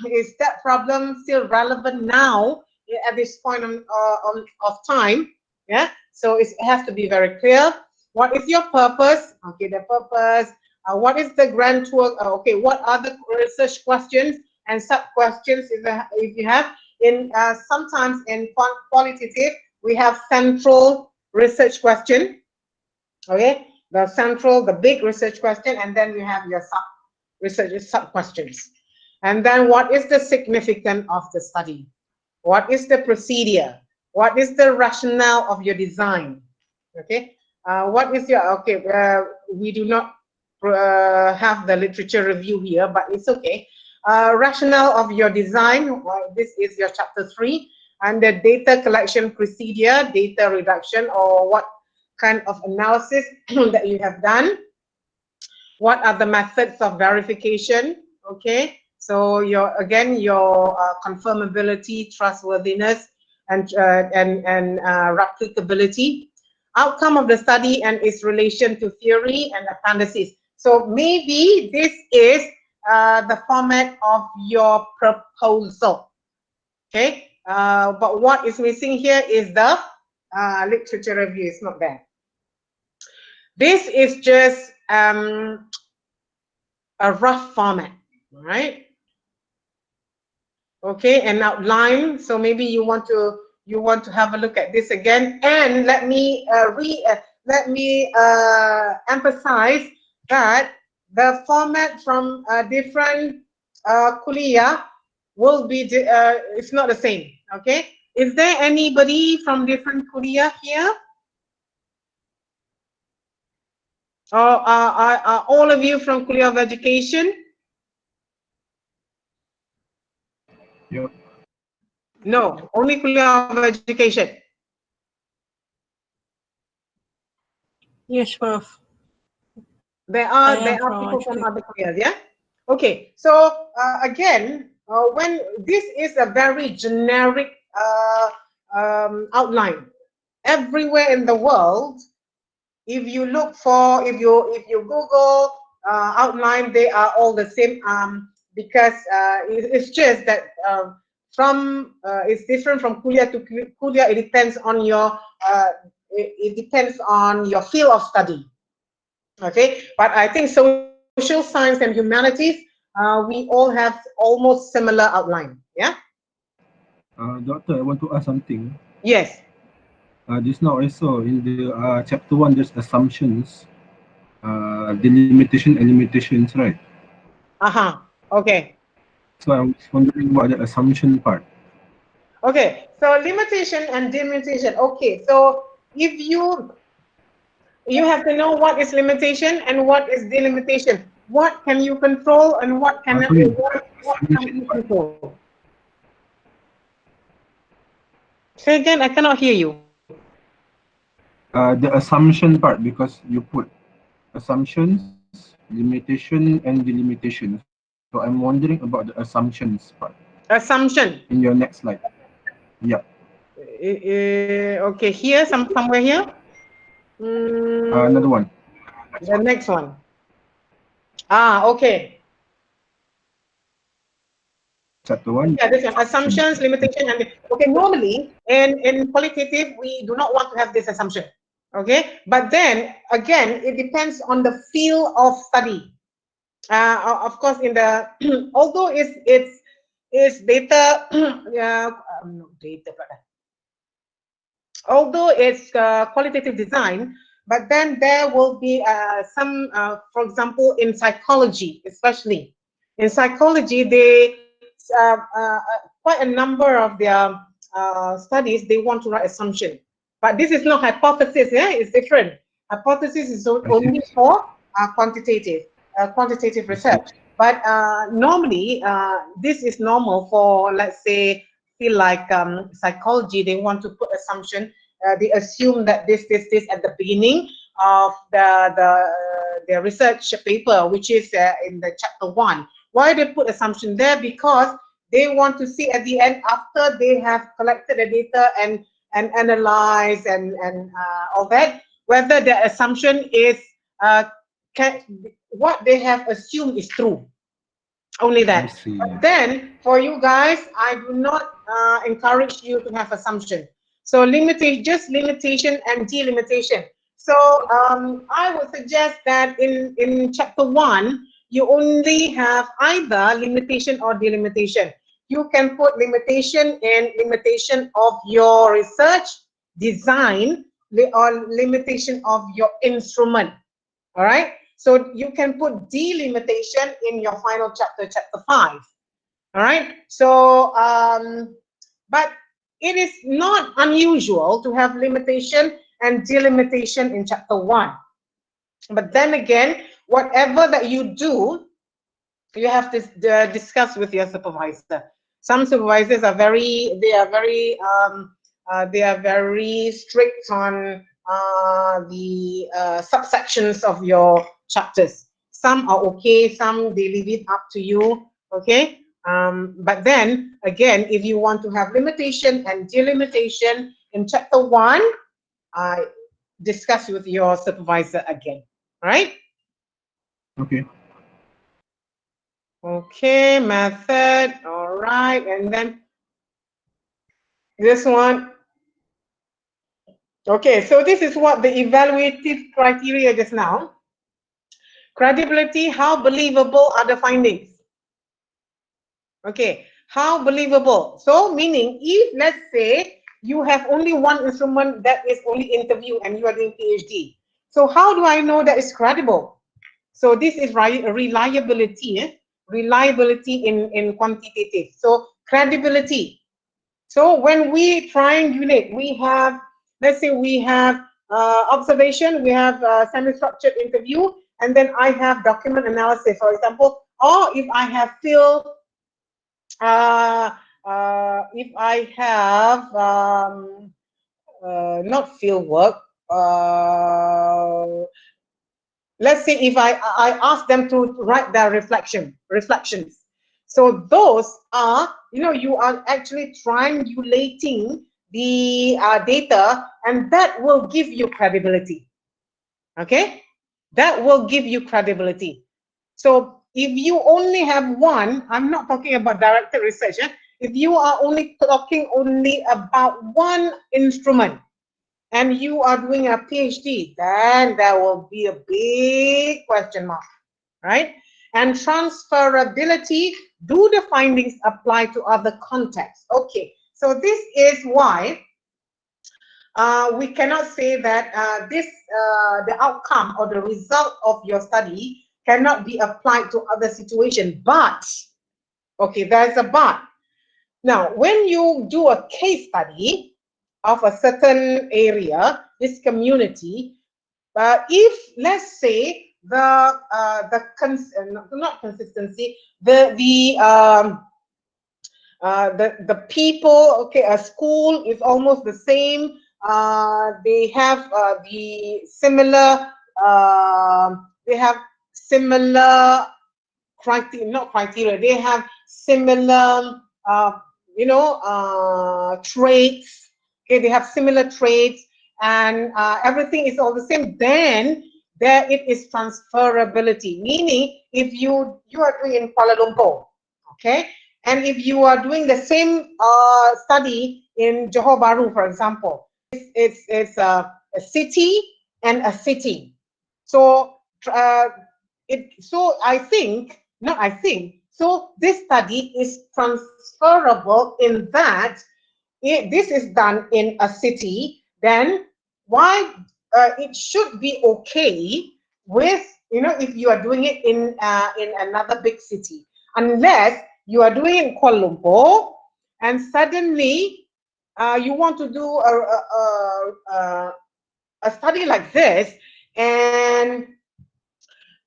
Speaker 2: is that problem still relevant now at this point of time. Yeah, so it has to be very clear. What is your purpose? Okay, the purpose. What is the grand tour? Okay, what are the research questions and sub questions if you have? Sometimes in qualitative we have central research question. Okay, the big research question, and then you have your sub questions. And then what is the significance of the study? What is the procedure? What is the rationale of your design? Okay, what is your, okay, we do not have the literature review here, but it's okay. Rationale of your design, this is your chapter 3, and the data collection procedure, data reduction, or what kind of analysis that you have done. What are the methods of verification? Okay, So your confirmability, trustworthiness, and replicability, outcome of the study and its relation to theory and appendices. So maybe this is the format of your proposal. Okay, but what is missing here is the literature review. It's not there. This is just a rough format, right? Okay, an outline. So maybe you want to have a look at this again, and let me emphasize that the format from different kuliyyah will be it's not the same. Okay, is there anybody from different kuliyyah here? Or are all of you from Kuliyyah of Education?
Speaker 6: Yep.
Speaker 2: No, only Kuliyyah of Education.
Speaker 3: Yes, Prof.
Speaker 2: There are
Speaker 3: from
Speaker 2: people from other kuliyyahs, yeah? Okay, so again, when this is a very generic outline. Everywhere in the world, if you look for, if you Google outline, they are all the same, because it's just that it's different from kuliyyah to kuliyyah. It depends on your it depends on your field of study. Okay, but I think social science and humanities, we all have almost similar outline. Yeah.
Speaker 6: Doctor, I want to ask something.
Speaker 2: Yes.
Speaker 6: Just now I saw in the chapter 1 there's assumptions, delimitation and limitations, right?
Speaker 2: Okay.
Speaker 6: So I was wondering about the assumption part.
Speaker 2: Okay, so limitation and delimitation. Okay, so if you have to know what is limitation and what is delimitation. What can you control and what can you control? Say again, I cannot hear you.
Speaker 6: The assumption part, because you put assumptions, limitation, and delimitation. So I'm wondering about the assumptions part.
Speaker 2: Assumption.
Speaker 6: In your next slide. Yeah.
Speaker 2: Okay, here, somewhere here.
Speaker 6: Another one.
Speaker 2: The next one. Okay.
Speaker 6: Chapter 1.
Speaker 2: Yeah, this one. Assumptions, limitation, and okay. Normally, in qualitative, we do not want to have this assumption. Okay, but then again, it depends on the field of study. Of course, in the although it's data, although it's qualitative design, but then there will be some, for example, in psychology, especially in psychology, they quite a number of their studies, they want to write assumption, but this is not hypothesis. Yeah, it's different. Hypothesis is only for quantitative research, but normally this is normal for, let's say, feel like psychology. They want to put assumption. They assume that this at the beginning of the research paper, which is in the chapter 1. Why they put assumption there? Because they want to see at the end, after they have collected the data and analyze and all that, whether the assumption is what they have assumed is true. Only that. But then for you guys, I do not encourage you to have assumption. So just limitation and delimitation. So I would suggest that in chapter 1, you only have either limitation or delimitation. You can put limitation and limitation of your research design or limitation of your instrument. All right. So you can put delimitation in your final chapter, chapter 5. All right. So, but it is not unusual to have limitation and delimitation in chapter 1. But then again, whatever that you do, you have to discuss with your supervisor. Some supervisors are very strict on the subsections of your chapters. Some are okay, some they leave it up to you. Okay. But then again, if you want to have limitation and delimitation in chapter 1, discuss with your supervisor again. Right?
Speaker 6: Okay.
Speaker 2: Okay, method. All right, and then this one. Okay, so this is what the evaluative criteria just now. Credibility, how believable are the findings? Okay, how believable? So meaning, if let's say you have only one instrument that is only interview and you are doing PhD. So how do I know that it's credible? So this is reliability, reliability in quantitative. So credibility. So when we triangulate, we have, let's say we have observation, we have semi-structured interview, and then I have document analysis, for example, or if I have field, if I have not field work, let's say if I ask them to write their reflections. So those are, you are actually triangulating the data, and that will give you credibility. Okay, that will give you credibility. So if you only have one, I'm not talking about directed research. If you are only talking only about one instrument, and you are doing a PhD, then there will be a big question mark, right? And transferability, do the findings apply to other contexts? Okay, so this is why we cannot say that the outcome or the result of your study cannot be applied to other situations. But, okay, there's a but. Now, when you do a case study of a certain area, this community, if let's say not consistency, the people, okay, a school is almost the same. They have the similar. They have similar criteria, not criteria. They have similar, traits. Okay, they have similar traits, and everything is all the same. Then there it is transferability. Meaning, if you are doing in Kuala Lumpur, okay, and if you are doing the same study in Johor Bahru, for example, it's a city and a city. So I think, not I think, so this study is transferable in that this is done in a city, then why it should be okay with, if you are doing it in another big city, unless you are doing it in Kuala Lumpur and suddenly you want to do a study like this, and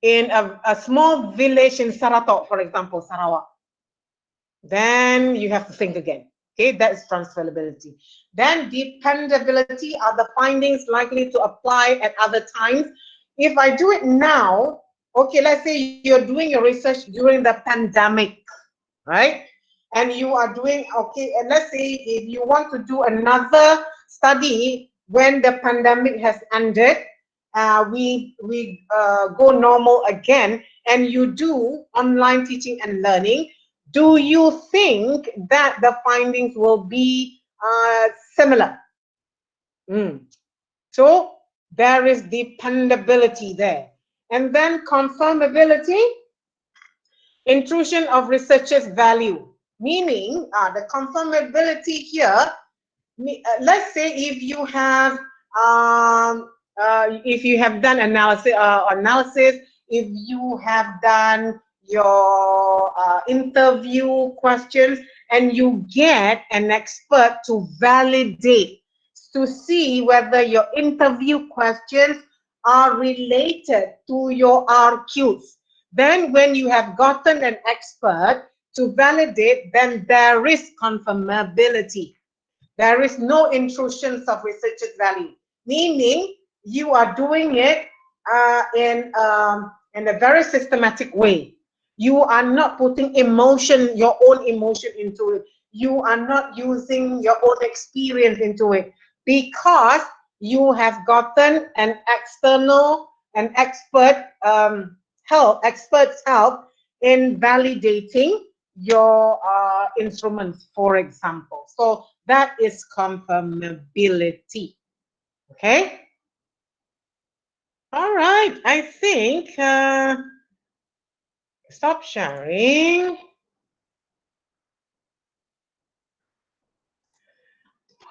Speaker 2: in a small village in Saratok, for example, Sarawak, then you have to think again. Okay, that's transferability. Then dependability, are the findings likely to apply at other times? If I do it now, okay, let's say you're doing your research during the pandemic, right? And you are doing, okay, and let's say if you want to do another study when the pandemic has ended, we go normal again, and you do online teaching and learning, do you think that the findings will be similar? So there is dependability there. And then confirmability, intrusion of researcher's value. Meaning, the confirmability here, let's say if you have done analysis, if you have done your interview questions, and you get an expert to validate, to see whether your interview questions are related to your RQs. Then when you have gotten an expert to validate, then there is confirmability. There is no intrusions of researcher's value, meaning you are doing it in a very systematic way. You are not putting emotion, your own emotion into it. You are not using your own experience into it, because you have gotten an external, an expert expert's help in validating your instruments, for example. So that is confirmability. Okay. All right. I think stop sharing.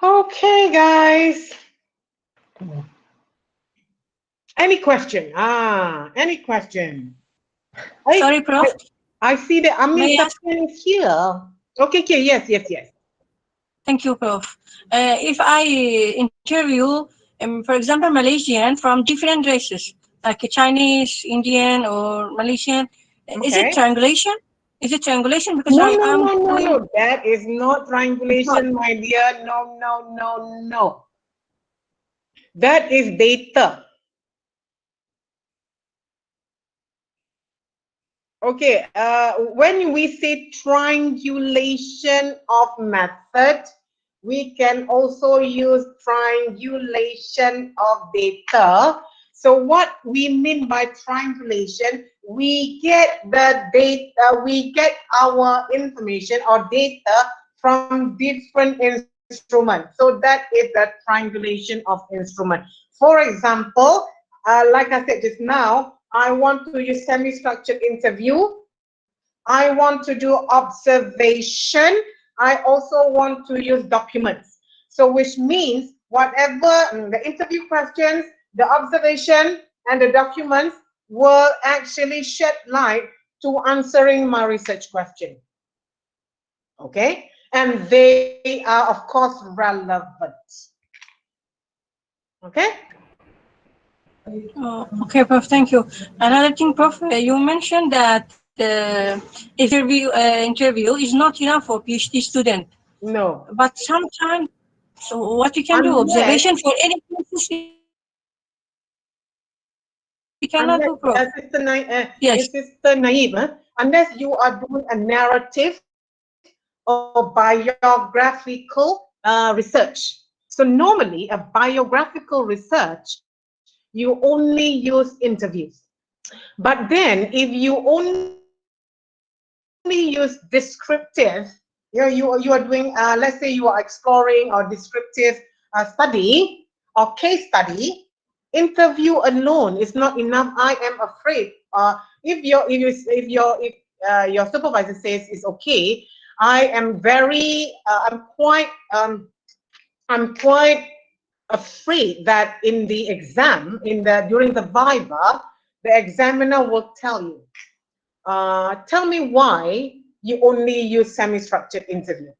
Speaker 2: Okay, guys. Any question? Any question?
Speaker 3: Sorry, Prof.
Speaker 2: I see that Amin Sapin is here. Okay, yes.
Speaker 3: Thank you, Prof. If I interview, for example, Malaysian from different races, like a Chinese, Indian, or Malaysian, is it triangulation? Is it triangulation? Because
Speaker 2: No. That is not triangulation, my dear. No. That is data. Okay, when we say triangulation of method, we can also use triangulation of data. So what we mean by triangulation, we get the data, we get our information or data from different instruments. So that is the triangulation of instrument. For example, like I said just now, I want to use semi-structured interview. I want to do observation. I also want to use documents. So which means whatever the interview questions, the observation, and the documents will actually shed light to answering my research question. Okay? And they are, of course, relevant. Okay?
Speaker 3: Okay, Prof. Thank you. Another thing, Prof. You mentioned that interview is not enough for PhD student.
Speaker 2: No.
Speaker 3: But sometimes, so what you can do, observation for any places we cannot do, Prof.
Speaker 2: Sister Naive, unless you are doing a narrative or biographical research. So normally a biographical research, you only use interviews. But then if you only use descriptive, you are doing, let's say you are exploring or descriptive study or case study, interview alone is not enough. I am afraid. If your supervisor says it's okay, I am very, I'm quite afraid that in the exam, during the viva, the examiner will tell you, tell me why you only use semi-structured interview,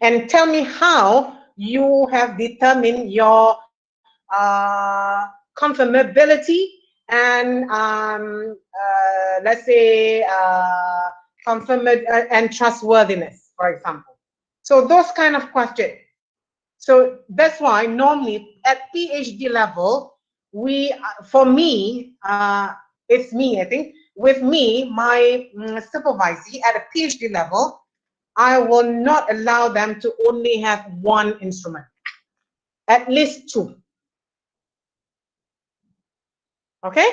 Speaker 2: and tell me how you have determined your confirmability and let's say and trustworthiness, for example. So those kind of questions. So that's why normally at PhD level, for me, it's me, I think. With me, my supervisee at a PhD level, I will not allow them to only have one instrument, at least two. Okay?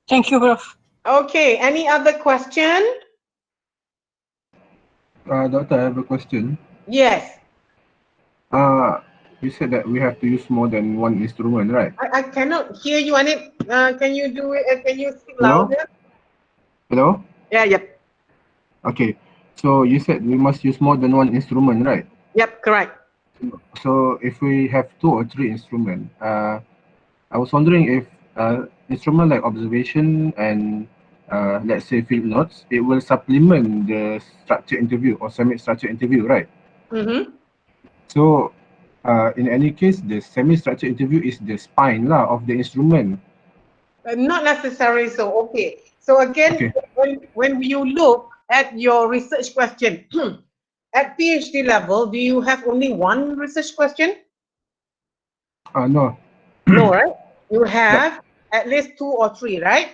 Speaker 3: Thank you, Prof.
Speaker 2: Okay, any other question?
Speaker 6: Doctor, I have a question.
Speaker 2: Yes.
Speaker 6: You said that we have to use more than one instrument, right?
Speaker 2: I cannot hear you, Anit. Can you do it? Can you speak
Speaker 6: Hello?
Speaker 2: louder?
Speaker 6: Hello?
Speaker 2: Yeah, yep.
Speaker 6: Okay. So you said we must use more than one instrument, right?
Speaker 2: Yep, correct.
Speaker 6: So if we have 2 or 3 instruments, I was wondering if instrument like observation and let's say field notes, it will supplement the structured interview or semi-structured interview, right?
Speaker 2: Mm-hmm.
Speaker 6: So in any case, the semi-structured interview is the spine of the instrument.
Speaker 2: Not necessarily so. Okay. So again, when you look at your research question, at PhD level, do you have only one research question?
Speaker 6: No.
Speaker 2: No, right? You have At least 2 or 3, right?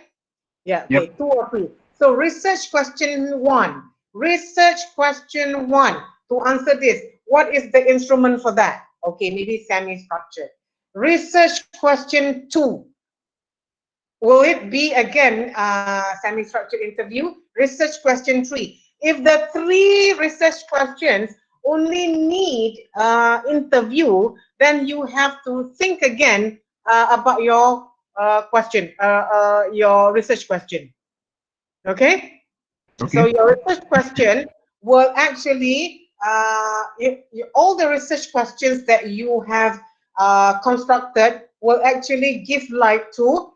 Speaker 2: Yeah, okay,
Speaker 6: Yep.
Speaker 2: 2 or 3. So research question 1. Research question 1. To answer this, what is the instrument for that? Okay, maybe semi-structured. Research question 2. Will it be again semi-structured interview? Research question 3. If the 3 research questions only need interview, then you have to think again about your question, your research question. Okay? So your research question will actually, all the research questions that you have constructed will actually give light to,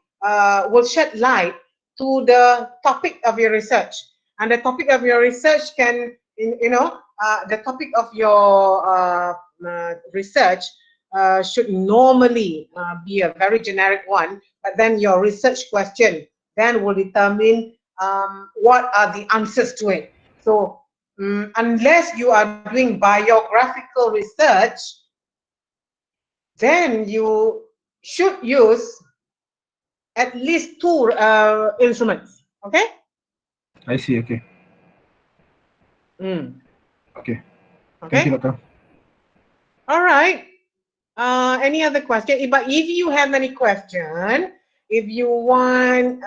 Speaker 2: will shed light to the topic of your research. And the topic of your research can, the topic of your research should normally be a very generic one, but then your research question then will determine what are the answers to it. So unless you are doing biographical research, then you should use at least 2 instruments. Okay?
Speaker 6: I see. Okay.
Speaker 2: Okay.
Speaker 6: Okay.
Speaker 2: Okay.
Speaker 6: Thank you, Doctor.
Speaker 2: All right. Any other question? But if you have any question, if you want,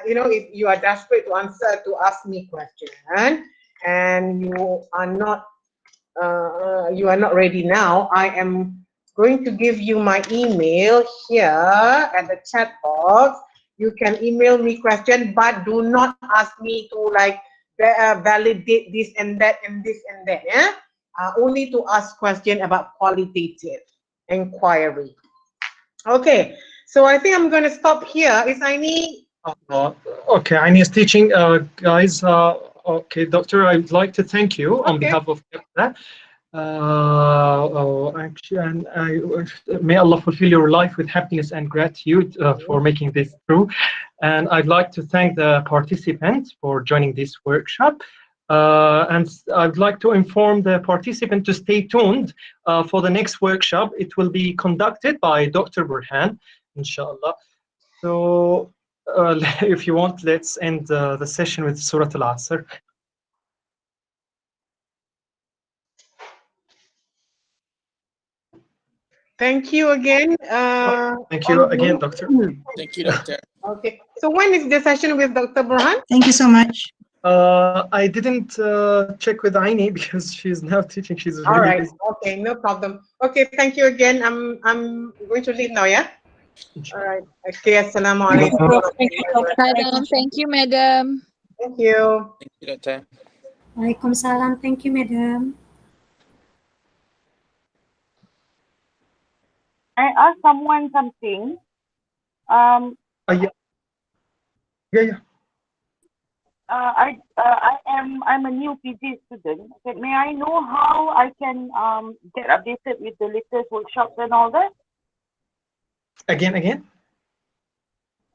Speaker 2: if you are desperate to ask me question, and you are not ready now, I am going to give you my email here at the chat box. You can email me question, but do not ask me to like validate this and that and this and that. Yeah, only to ask question about qualitative inquiry. Okay, so I think I'm going to stop here. Is Aini?
Speaker 5: Okay, Aini is teaching, guys. Okay, Doctor, I'd like to thank you on behalf of Kepsa. Actually, and may Allah fulfill your life with happiness and gratitude for making this true. And I'd like to thank the participants for joining this workshop. And I'd like to inform the participant to stay tuned for the next workshop. It will be conducted by Dr. Burhan, inshallah. So if you want, let's end the session with Surah Al-Asr.
Speaker 2: Thank you again.
Speaker 5: Thank you again, Doctor.
Speaker 8: Thank you, Doctor.
Speaker 2: Okay. So when is the session with Dr. Burhan?
Speaker 15: Thank you so much.
Speaker 5: I didn't check with Aini because she's now teaching. She's
Speaker 2: All
Speaker 5: really
Speaker 2: right.
Speaker 5: busy.
Speaker 2: Okay, no problem. Okay, thank you again. I'm going to leave now, yeah? All right. Okay, assalamu alaikum.
Speaker 16: Madam, thank you, madam.
Speaker 2: Thank you.
Speaker 8: Thank you, Doctor.
Speaker 15: Waalaikumsalam. Thank you, madam.
Speaker 17: I asked someone something.
Speaker 5: Yeah.
Speaker 17: I'm a new PG student. Okay, may I know how I can get updated with the latest workshops and all that?
Speaker 5: Again?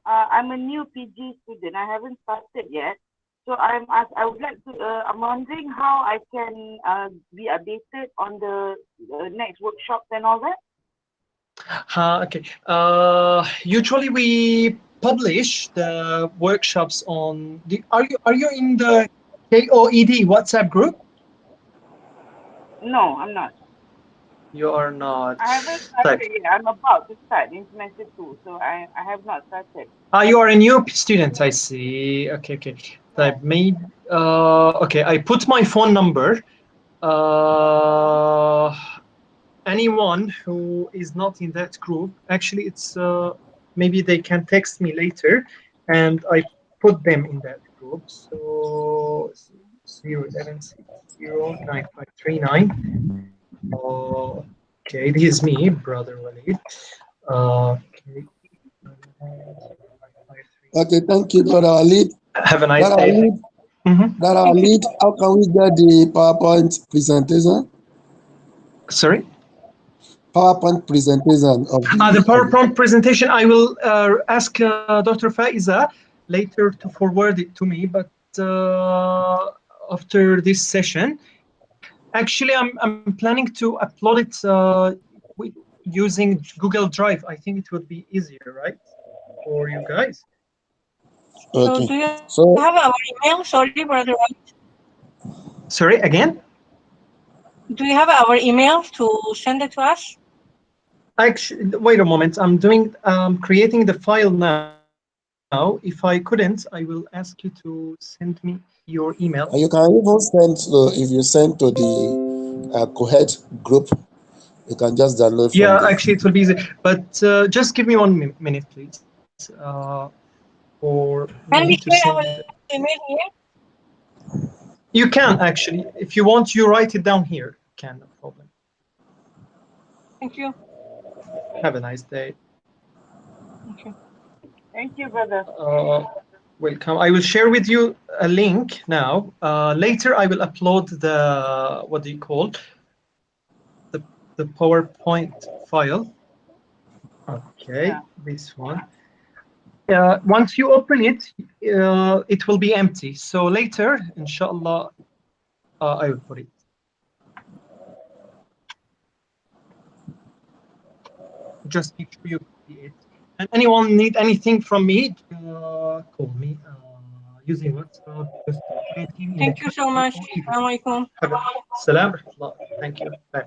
Speaker 17: I'm a new PG student. I haven't started yet. So I'm wondering how I can be updated on the next workshops and all that.
Speaker 5: Okay. Usually we publish the workshops on the. Are you in the KOED WhatsApp group?
Speaker 17: No, I'm not.
Speaker 5: You are not.
Speaker 17: I haven't started yet. I'm about to start in semester 2, so I have not started.
Speaker 5: You are a new student. I see. Okay. Type maybe. Okay. I put my phone number. Anyone who is not in that group, actually, it's maybe they can text me later, and I put them in that group. So 011609539. Okay, this is me, brother Walid. Okay.
Speaker 18: Okay, thank you, Brother Walid.
Speaker 5: Have a nice day.
Speaker 18: Brother Walid, how can we get the PowerPoint presentation?
Speaker 5: Sorry?
Speaker 18: PowerPoint presentation of
Speaker 5: the PowerPoint presentation. I will ask Dr. Faizah later to forward it to me, but after this session, actually, I'm planning to upload it using Google Drive. I think it would be easier, right? for you guys.
Speaker 3: So
Speaker 18: Okay.
Speaker 3: do you
Speaker 18: So
Speaker 3: have our email? Sorry, Brother White.
Speaker 5: Sorry, again?
Speaker 3: Do you have our email to send it to us?
Speaker 5: Actually, wait a moment. I'm creating the file now. If I couldn't, I will ask you to send me your email.
Speaker 18: you can even send if you send to the co-head group, you can just download from
Speaker 5: Yeah,
Speaker 18: there.
Speaker 5: actually, it will be easy. But just give me 1 minute, please, for
Speaker 3: Can
Speaker 5: me
Speaker 3: we
Speaker 5: to
Speaker 3: share our
Speaker 5: send.
Speaker 3: email here?
Speaker 5: You can actually, if you want, you write it down here. You can, no problem.
Speaker 3: Thank you.
Speaker 5: Have a nice day.
Speaker 3: Thank you.
Speaker 17: Thank you, brother.
Speaker 5: Welcome. I will share with you a link now. Later, I will upload the, what do you call, the PowerPoint file. Okay,
Speaker 17: Yeah.
Speaker 5: this one. Once you open it, it will be empty. So later, inshallah, I will put it. Just make sure you copy it. And anyone need anything from me, call me using WhatsApp. Just anything in the
Speaker 3: Thank you so much. Assalamu alaikum.
Speaker 5: Salam. Thank you. Bye.